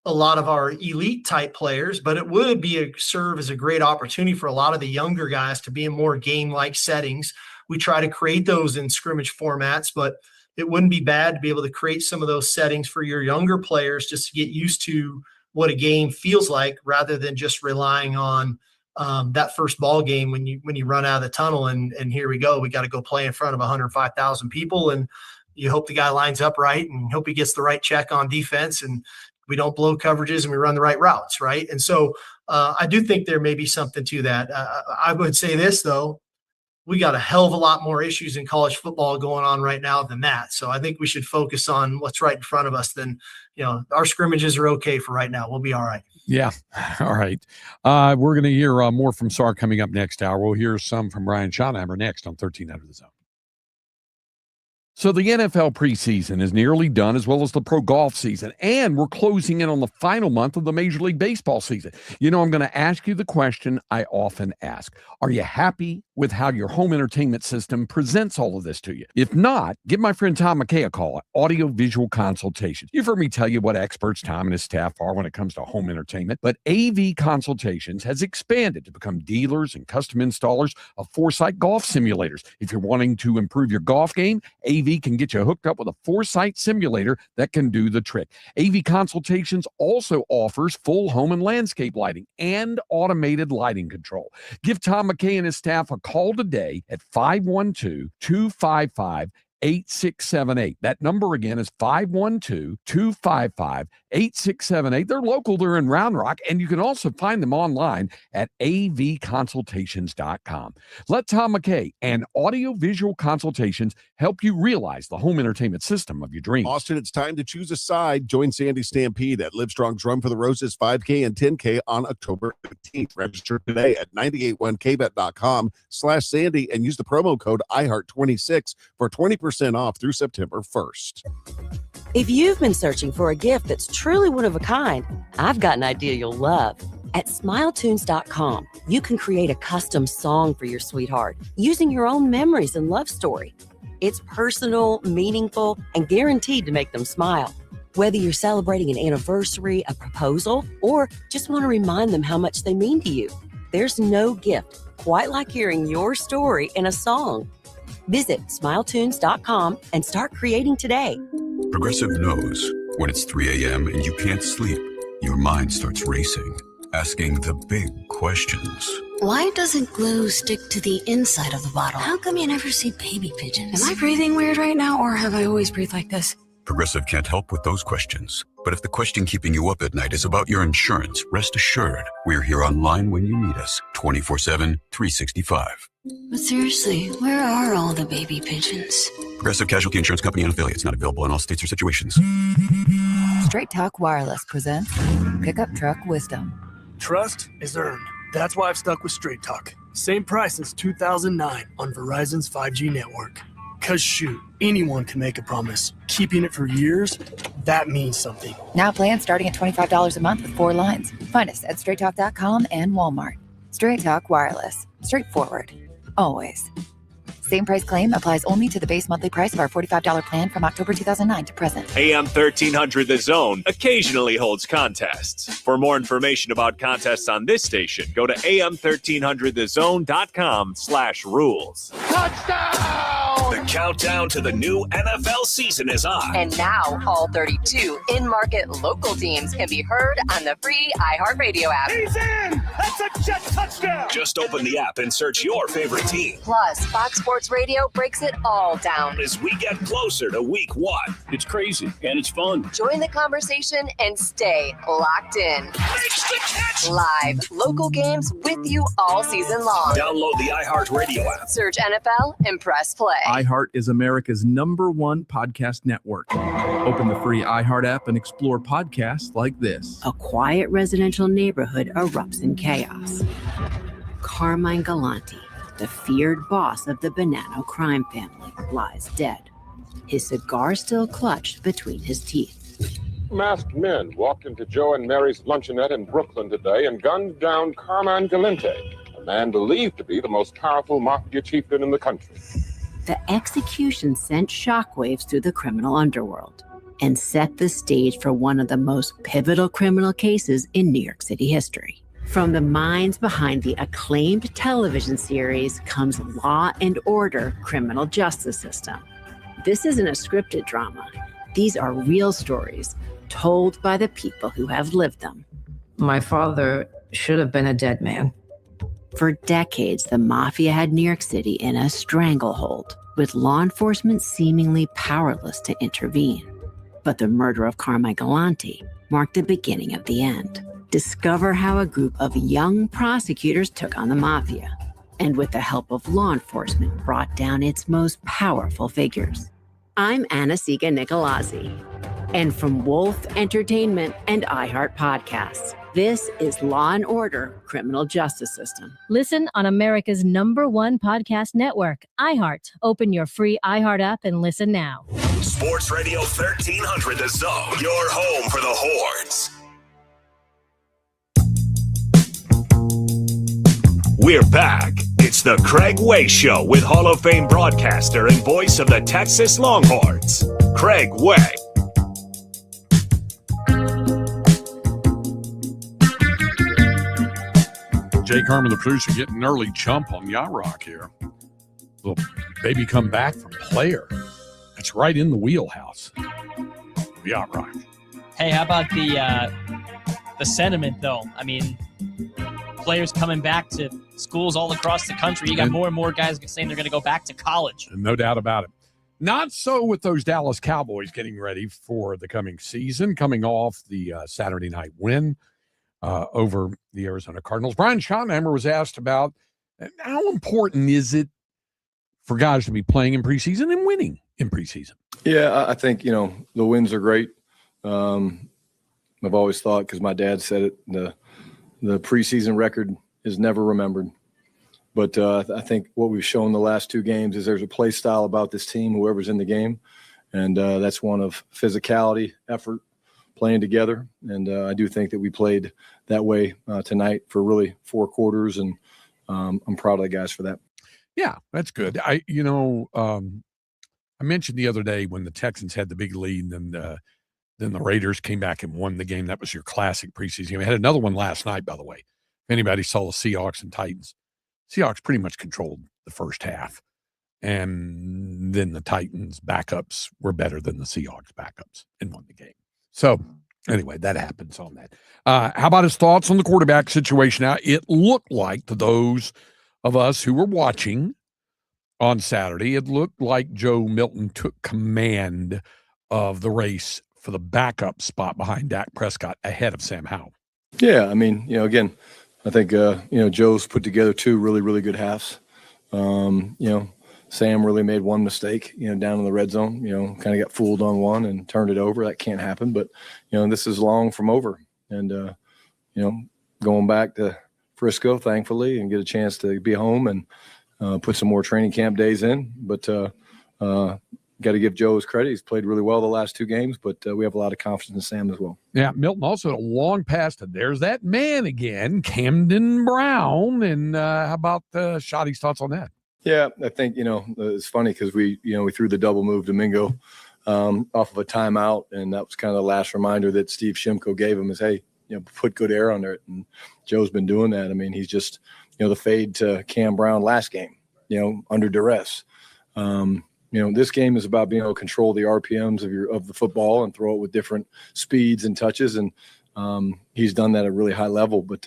lot of our elite type players, but it would serve as a great opportunity for a lot of the younger guys to be in more game-like settings. We try to create those in scrimmage formats, but it wouldn't be bad to be able to create some of those settings for your younger players just to get used to what a game feels like, rather than just relying on that first ball game when you run out of the tunnel and here we go. We got to go play in front of 105,000 people, and you hope the guy lines up right and hope he gets the right check on defense, and we don't blow coverages and we run the right routes, right? And so I do think there may be something to that. I would say this, though. We got a hell of a lot more issues in college football going on right now than that. So I think we should focus on what's right in front of us. Then, our scrimmages are okay for right now. We'll be all right. Yeah. All right. We're going to hear more from Sark coming up next hour. We'll hear some from Ryan Schottenheimer next on 13 Under the Zone. So the NFL preseason is nearly done, as well as the pro golf season, and we're closing in on the final month of the Major League Baseball season. You know, I'm going to ask you the question I often ask. Are you happy with how your home entertainment system presents all of this to you? If not, give my friend Tom McKay a call at Audio Visual Consultations. You've heard me tell you what experts Tom and his staff are when it comes to home entertainment, but AV Consultations has expanded to become dealers and custom installers of Foresight golf simulators. If you're wanting to improve your golf game, AV can get you hooked up with a Foresight simulator that can do the trick. AV Consultations also offers full home and landscape lighting and automated lighting control. Give Tom McKay and his staff a call today at 512-255-8678. That number again is 512-255-8678. They're local. They're in Round Rock, and you can also find them online at avconsultations.com. Let Tom McKay and Audio Visual Consultations help you realize the home entertainment system of your dreams. Austin, it's time to choose a side. Join Sandy Stampede at Livestrong's Run for the Roses 5K and 10K on October 15th. Register today at 981kbet.com/Sandy and use the promo code IHEART26 for 20% off through September 1st. If you've been searching for a gift that's truly one of a kind, I've got an idea you'll love. At SmileTunes.com, you can create a custom song for your sweetheart using your own memories and love story. It's personal, meaningful, and guaranteed to make them smile. Whether you're celebrating an anniversary, a proposal, or just want to remind them how much they mean to you, there's no gift quite like hearing your story in a song. Visit SmileTunes.com and start creating today. Progressive knows when it's 3 a.m. and you can't sleep, your mind starts racing, asking the big questions. Why doesn't glue stick to the inside of the bottle? How come you never see baby pigeons? Am I breathing weird right now, or have I always breathed like this? Progressive can't help with those questions. But if the question keeping you up at night is about your insurance, rest assured, we're here online when you need us, 24/7, 365. But seriously, where are all the baby pigeons? Progressive Casualty Insurance Company and affiliates, not available in all states or situations. Straight Talk Wireless presents Pickup Truck Wisdom. Trust is earned. That's why I've stuck with Straight Talk. Same price since 2009 on Verizon's 5G network. Cause shoot, anyone can make a promise. Keeping it for years, that means something. Now plans starting at $25 a month with 4 lines. Find us at straighttalk.com and Walmart. Straight Talk Wireless. Straightforward. Always. Same price claim applies only to the base monthly price of our $45 plan from October 2009 to present. AM 1300 The Zone occasionally holds contests. For more information about contests on this station, go to am1300thezone.com/rules. Touchdown! The countdown to the new NFL season is on. And now all 32 in-market local teams can be heard on the free iHeartRadio app. He's in! That's a Jet touchdown! Just open the app and search your favorite team. Plus, Fox Sports Radio breaks it all down as we get closer to week 1. It's crazy and it's fun. Join the conversation and stay locked in. Live local games with you all season long. Download the iHeartRadio app. Search NFL and press play. iHeart is America's #1 podcast network. Open the free iHeart app and explore podcasts like this. A quiet residential neighborhood erupts in chaos. Carmine Galante, the feared boss of the Bonanno crime family, lies dead, his cigar still clutched between his teeth. Masked men walked into Joe and Mary's luncheonette in Brooklyn today and gunned down Carmine Galante, a man believed to be the most powerful mafia chieftain in the country. The execution sent shockwaves through the criminal underworld and set the stage for one of the most pivotal criminal cases in New York City history. From the minds behind the acclaimed television series comes Law and Order: Criminal Justice System. This isn't a scripted drama. These are real stories told by the people who have lived them. My father should have been a dead man. For decades, the mafia had New York City in a stranglehold, with law enforcement seemingly powerless to intervene. But the murder of Carmine Galante marked the beginning of the end. Discover how a group of young prosecutors took on the mafia, and with the help of law enforcement, brought down its most powerful figures. I'm Anna-Sigga Nicolazzi, and from Wolf Entertainment and iHeart Podcasts, This is Law and Order Criminal Justice System. Listen on America's #1 podcast network, iHeart. Open your free iHeart app and listen now. Sports Radio 1300 The Zone, your home for the Horns. We're back. It's the Craig Way Show with Hall of Fame broadcaster and voice of the Texas Longhorns, Craig Way. Jake Harmon, the producer, getting an early jump on Yacht Rock here. Little baby come back from player. That's right in the wheelhouse. Yacht Rock. Hey, how about the sentiment, though? I mean, players coming back to schools all across the country. You got more and more guys saying they're going to go back to college. No doubt about it. Not so with those Dallas Cowboys getting ready for the coming season, coming off the Saturday night win over the Arizona Cardinals. Brian Schottenheimer was asked about how important is it for guys to be playing in preseason and winning in preseason? Yeah, I think, the wins are great. I've always thought, because my dad said it, the preseason record is never remembered. But I think what we've shown the last two games is there's a play style about this team, whoever's in the game. And that's one of physicality, effort, playing together. And I do think that we played that way tonight for really 4 quarters. And I'm proud of the guys for that. Yeah, that's good. I mentioned the other day when the Texans had the big lead and then the Raiders came back and won the game. That was your classic preseason game. We had another one last night, by the way. If anybody saw the Seahawks and Titans, Seahawks pretty much controlled the first half. And then the Titans backups were better than the Seahawks backups and won the game. So anyway, that happens on that. How about his thoughts on the quarterback situation? Now, it looked like to those of us who were watching on Saturday, it looked like Joe Milton took command of the race for the backup spot behind Dak Prescott ahead of Sam Howell. Yeah, I mean, again, I think, Joe's put together 2 really, really good halves. Sam really made one mistake, down in the red zone, kind of got fooled on one and turned it over. That can't happen. But, this is long from over. And, going back to Frisco, thankfully, and get a chance to be home and put some more training camp days in. But got to give Joe his credit. He's played really well the last 2 games, but we have a lot of confidence in Sam as well. Yeah, Milton also had a long pass to there's that man again, Camden Brown. And how about Shotty's thoughts on that? Yeah, I think, it's funny because we threw the double move to Mingo off of a timeout, and that was kind of the last reminder that Steve Shimko gave him is, hey, put good air under it. And Joe's been doing that. I mean, he's just, the fade to Cam Brown last game, under duress. This game is about being able to control the RPMs of the football and throw it with different speeds and touches. And he's done that at a really high level. But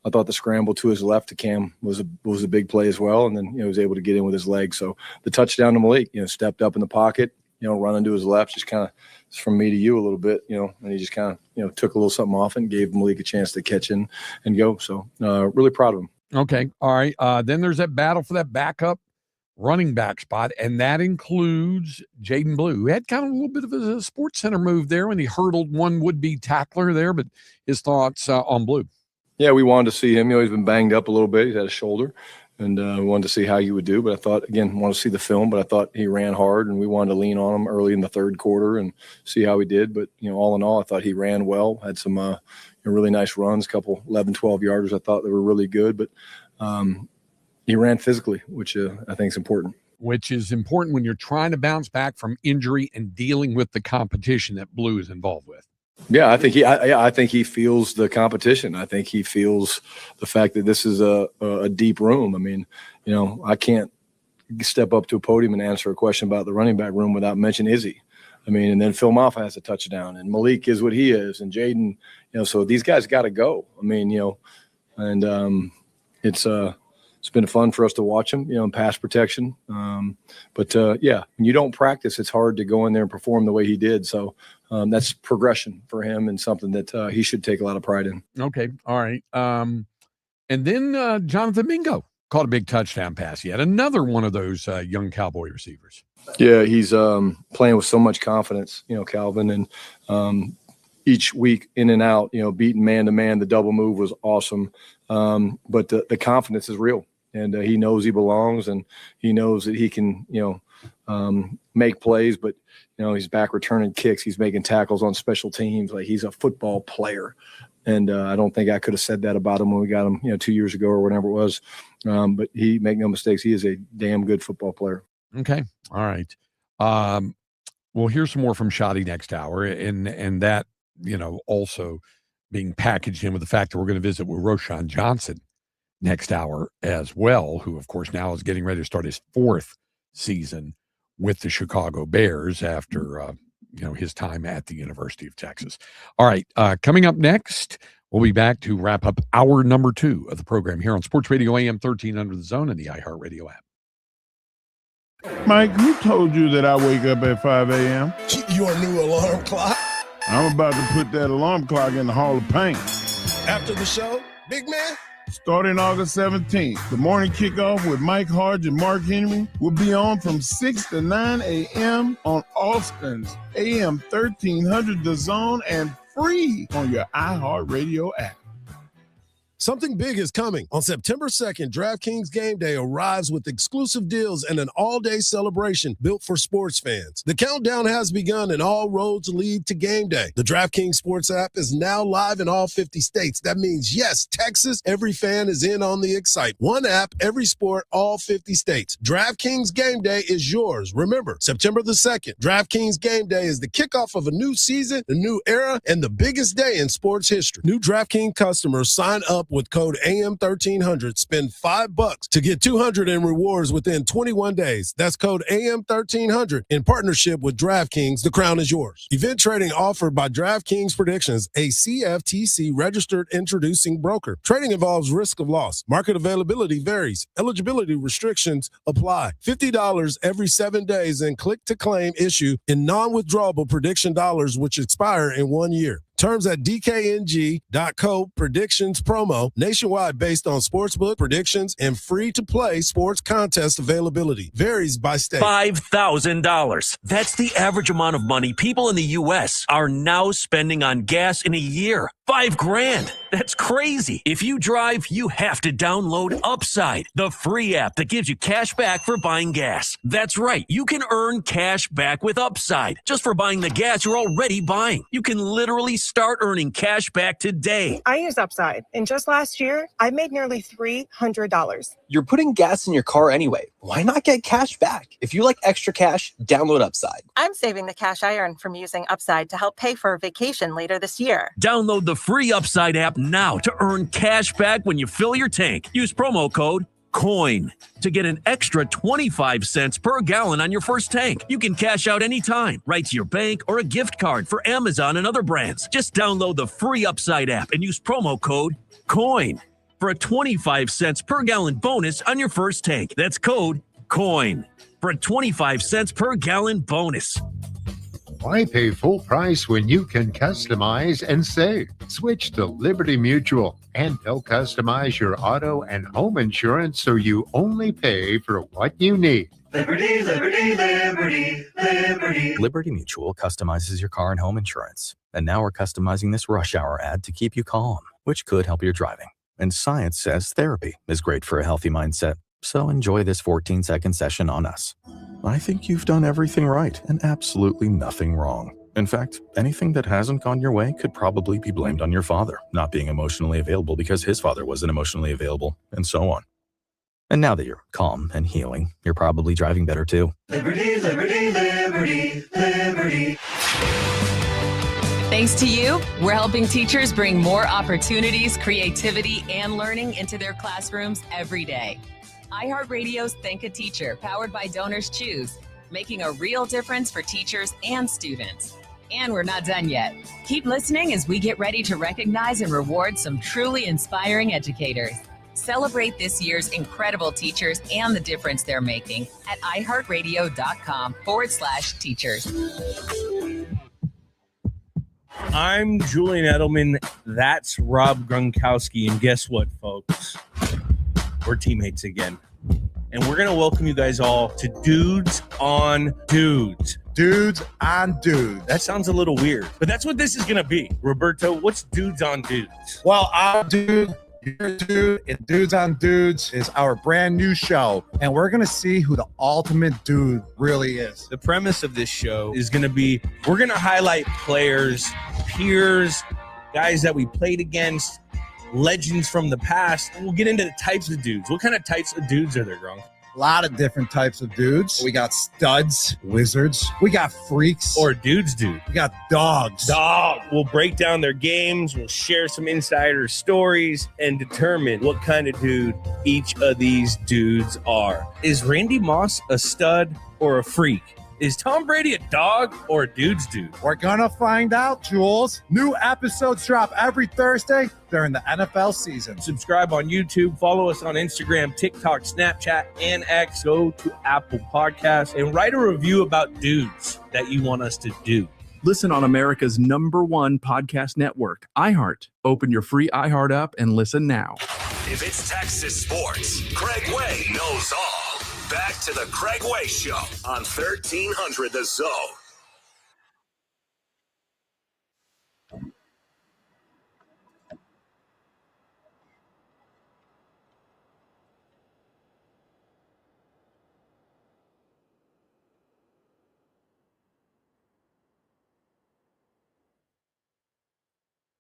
I thought the scramble to his left to Cam was a big play as well. And then, he was able to get in with his legs. So the touchdown to Malik, stepped up in the pocket, running to his left, just kind of from me to you a little bit, and he just kind of, took a little something off and gave Malik a chance to catch in and go. So really proud of him. Okay. All right. Then there's that battle for that backup running back spot, and that includes Jaden Blue, who had kind of a little bit of a Sports Center move there when he hurdled one would-be tackler there, but his thoughts on Blue. Yeah, we wanted to see him. He's been banged up a little bit. He's had a shoulder, and we wanted to see how he would do. But I thought, again, want to see the film, but I thought he ran hard, and we wanted to lean on him early in the third quarter and see how he did. But, all in all, I thought he ran well, had some really nice runs, a couple 11, 12-yarders. I thought they were really good, but he ran physically, which I think is important. Which is important when you're trying to bounce back from injury and dealing with the competition that Blue is involved with. Yeah, I think he feels the competition. I think he feels the fact that this is a deep room. I mean, I can't step up to a podium and answer a question about the running back room without mentioning Izzy. I mean, and then Phil Maffa has a touchdown, and Malik is what he is, and Jaden, so these guys got to go. I mean, and it's been fun for us to watch him, in pass protection. But when you don't practice, it's hard to go in there and perform the way he did. So that's progression for him and something that he should take a lot of pride in. Okay. All right. And then Jonathan Mingo caught a big touchdown pass. He had another one of those young Cowboy receivers. Yeah, he's playing with so much confidence, Calvin. And, each week in and out, beating man to man. The double move was awesome. But the confidence is real, and he knows he belongs, and he knows that he can, make plays, but he's back returning kicks. He's making tackles on special teams. Like, he's a football player. And I don't think I could have said that about him when we got him, 2 years ago or whatever it was. But make no mistakes, he is a damn good football player. Okay. All right. We'll hear some more from Shotty next hour, and that, also being packaged in with the fact that we're going to visit with Roshan Johnson next hour as well, who, of course, now is getting ready to start his 4th season with the Chicago Bears after, his time at the University of Texas. All right. Coming up next, we'll be back to wrap up hour number 2 of the program here on Sports Radio AM 1300 The Zone and the iHeartRadio app. Mike, who told you that I wake up at 5 a.m.? Your new alarm clock? I'm about to put that alarm clock in the Hall of Pain. After the show, big man? Starting August 17th, the morning kickoff with Mike Hodge and Mark Henry will be on from 6 to 9 a.m. on Austin's AM 1300 The Zone and free on your iHeartRadio app. Something big is coming. On September 2nd, DraftKings Game Day arrives with exclusive deals and an all-day celebration built for sports fans. The countdown has begun and all roads lead to game day. The DraftKings Sports app is now live in all 50 states. That means, yes, Texas, every fan is in on the excitement. One app, every sport, all 50 states. DraftKings Game Day is yours. Remember, September the 2nd, DraftKings Game Day is the kickoff of a new season, a new era, and the biggest day in sports history. New DraftKings customers sign up with code AM1300. Spend $5 to get $200 in rewards within 21 days. That's code AM1300 in partnership with DraftKings. The crown is yours. Event trading offered by DraftKings Predictions, a CFTC registered introducing broker. Trading involves risk of loss. Market availability varies. Eligibility restrictions apply. $50 every 7 days and click to claim issue in non-withdrawable prediction dollars which expire in 1 year. Terms at dkng.co predictions promo, nationwide based on sportsbook predictions and free-to-play sports contest availability. Varies by state. $5,000. That's the average amount of money people in the U.S. are now spending on gas in a year. $5,000. That's crazy. If you drive, you have to download Upside, the free app that gives you cash back for buying gas. That's right. You can earn cash back with Upside just for buying the gas you're already buying. You can literally start earning cash back today. I use Upside, and just last year, I made nearly $300. You're putting gas in your car anyway. Why not get cash back? If you like extra cash, download Upside. I'm saving the cash I earn from using Upside to help pay for a vacation later this year. Download the free Upside app now to earn cash back when you fill your tank. Use promo code COIN to get an extra 25 cents per gallon on your first tank. You can cash out anytime, right to your bank or a gift card for Amazon and other brands. Just download the free Upside app and use promo code COIN for a 25 cents per gallon bonus on your first tank. That's code COIN for a 25 cents per gallon bonus. Why pay full price when you can customize and save? Switch to Liberty Mutual, and they'll customize your auto and home insurance so you only pay for what you need. Liberty, liberty, liberty, liberty. Liberty Mutual customizes your car and home insurance. And now we're customizing this rush hour ad to keep you calm, which could help your driving. And science says therapy is great for a healthy mindset. So enjoy this 14-second session on us. I think you've done everything right and absolutely nothing wrong. In fact, anything that hasn't gone your way could probably be blamed on your father not being emotionally available because his father wasn't emotionally available, and so on. And now that you're calm and healing, you're probably driving better too. Liberty, liberty, liberty, liberty. Thanks to you, we're helping teachers bring more opportunities, creativity, and learning into their classrooms every day. iHeartRadio's Thank a Teacher, powered by Donors Choose, making a real difference for teachers and students. And we're not done yet. Keep listening as we get ready to recognize and reward some truly inspiring educators. Celebrate this year's incredible teachers and the difference they're making at iHeartRadio.com/teachers. I'm Julian Edelman. That's Rob Gronkowski. And guess what, folks? We're teammates again. And we're going to welcome you guys all to Dudes on Dudes. Dudes on Dudes. That sounds a little weird, but that's what this is going to be. Roberto, what's Dudes on Dudes? Well, our dude, your dude, and Dudes on Dudes is our brand new show, and we're going to see who the ultimate dude really is. The premise of this show is going to be, we're going to highlight players, peers, guys that we played against, legends from the past, and we'll get into the types of dudes. What kind of types of dudes are there, Gronk? A lot of different types of dudes. We got studs, wizards. We got freaks. Or dudes, dude. We got dogs. Dog. We'll break down their games. We'll share some insider stories and determine what kind of dude each of these dudes are. Is Randy Moss a stud or a freak? Is Tom Brady a dog or a dude's dude? We're gonna find out, Jules. New episodes drop every Thursday during the NFL season. Subscribe on YouTube, follow us on Instagram, TikTok, Snapchat, and X. Go to Apple Podcasts and write a review about dudes that you want us to do. Listen on America's #1 podcast network, iHeart. Open your free iHeart app and listen now. If it's Texas sports, Craig Way knows all. Back to the Craig Way Show on 1300 The Zone.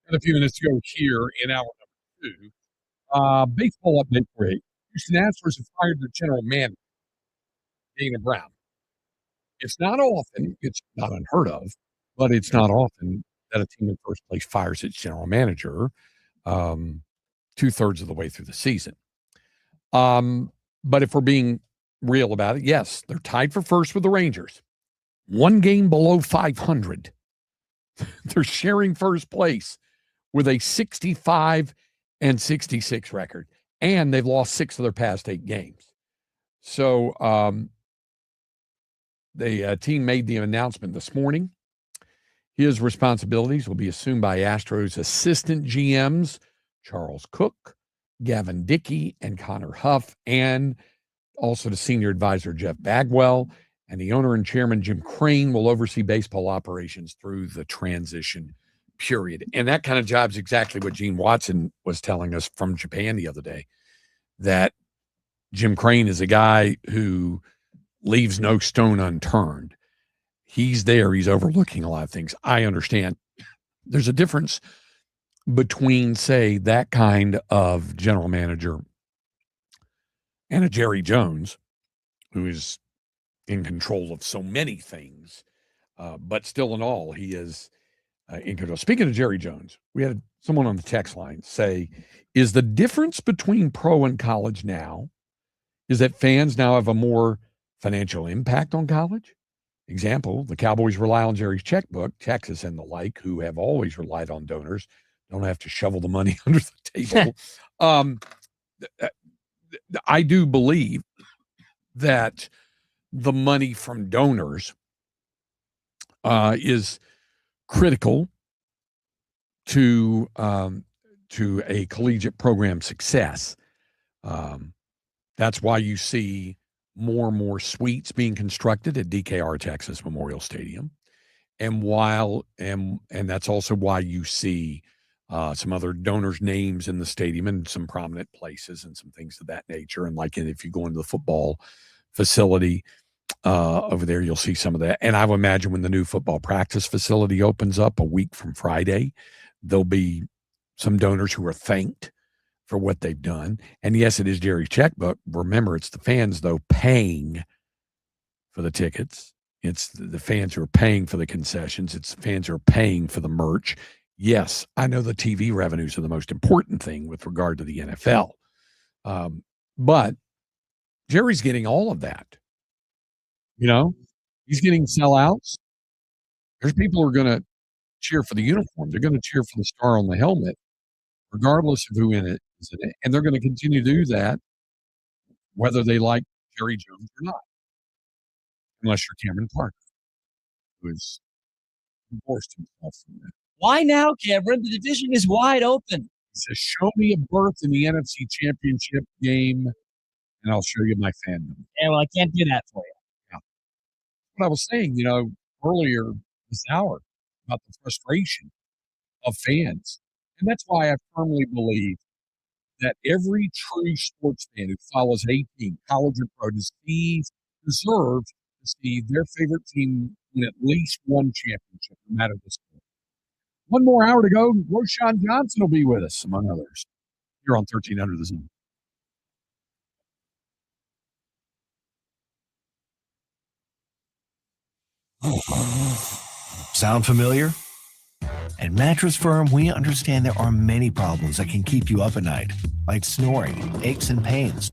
And a few minutes ago here in hour number 2, baseball update for you. Houston Astros have fired their general manager, Dana Brown. It's not often, it's not unheard of, but it's not often that a team in first place fires its general manager 2/3 of the way through the season. But if we're being real about it, yes, they're tied for first with the Rangers. One game below 500. They're sharing first place with a 65-66 record. And they've lost 6 of their past 8 games. So the team made the announcement this morning. His responsibilities will be assumed by Astros assistant GMs Charles Cook, Gavin Dickey, and Connor Huff, and also the senior advisor Jeff Bagwell. And the owner and chairman Jim Crane will oversee baseball operations through the transition period. And that kind of job's exactly what Gene Watson was telling us from Japan the other day, that Jim Crane is a guy who leaves no stone unturned. He's there. He's overlooking a lot of things. I understand. There's a difference between, say, that kind of general manager and a Jerry Jones, who is in control of so many things, but still in all, he is in control. Speaking of Jerry Jones, we had someone on the text line say, is the difference between pro and college now is that fans now have a more financial impact on college? Example, the Cowboys rely on Jerry's checkbook. Texas and the like, who have always relied on donors, don't have to shovel the money under the table. I do believe that the money from donors is critical to a collegiate program success. That's why you see more and more suites being constructed at DKR Texas Memorial Stadium, and that's also why you see some other donors' names in the stadium in some prominent places and some things of that nature. And if you go into the football facility over there, you'll see some of that. And I would imagine when the new football practice facility opens up a week from Friday, there'll be some donors who are thanked for what they've done. And yes, it is Jerry's checkbook. Remember, it's the fans, though, paying for the tickets. It's the fans who are paying for the concessions. It's the fans who are paying for the merch. Yes, I know the TV revenues are the most important thing with regard to the NFL. But Jerry's getting all of that. He's getting sellouts. There's people who are going to cheer for the uniform. They're going to cheer for the star on the helmet, regardless of who is in it. And they're going to continue to do that, whether they like Jerry Jones or not. Unless you're Cameron Parker, who has divorced himself from that. Why now, Cameron? The division is wide open. He says, show me a berth in the NFC Championship game, and I'll show you my fandom. Yeah, well, I can't do that for you. Yeah. What I was saying, earlier this hour about the frustration of fans. And that's why I firmly believe that every true sports fan who follows a team, college or pro, deserves to see their favorite team win at least one championship, no matter the sport. One more hour to go. Roshan Johnson will be with us, among others. You're on 1300 The Zone. Sound familiar? At Mattress Firm, we understand there are many problems that can keep you up at night, like snoring, aches and pains,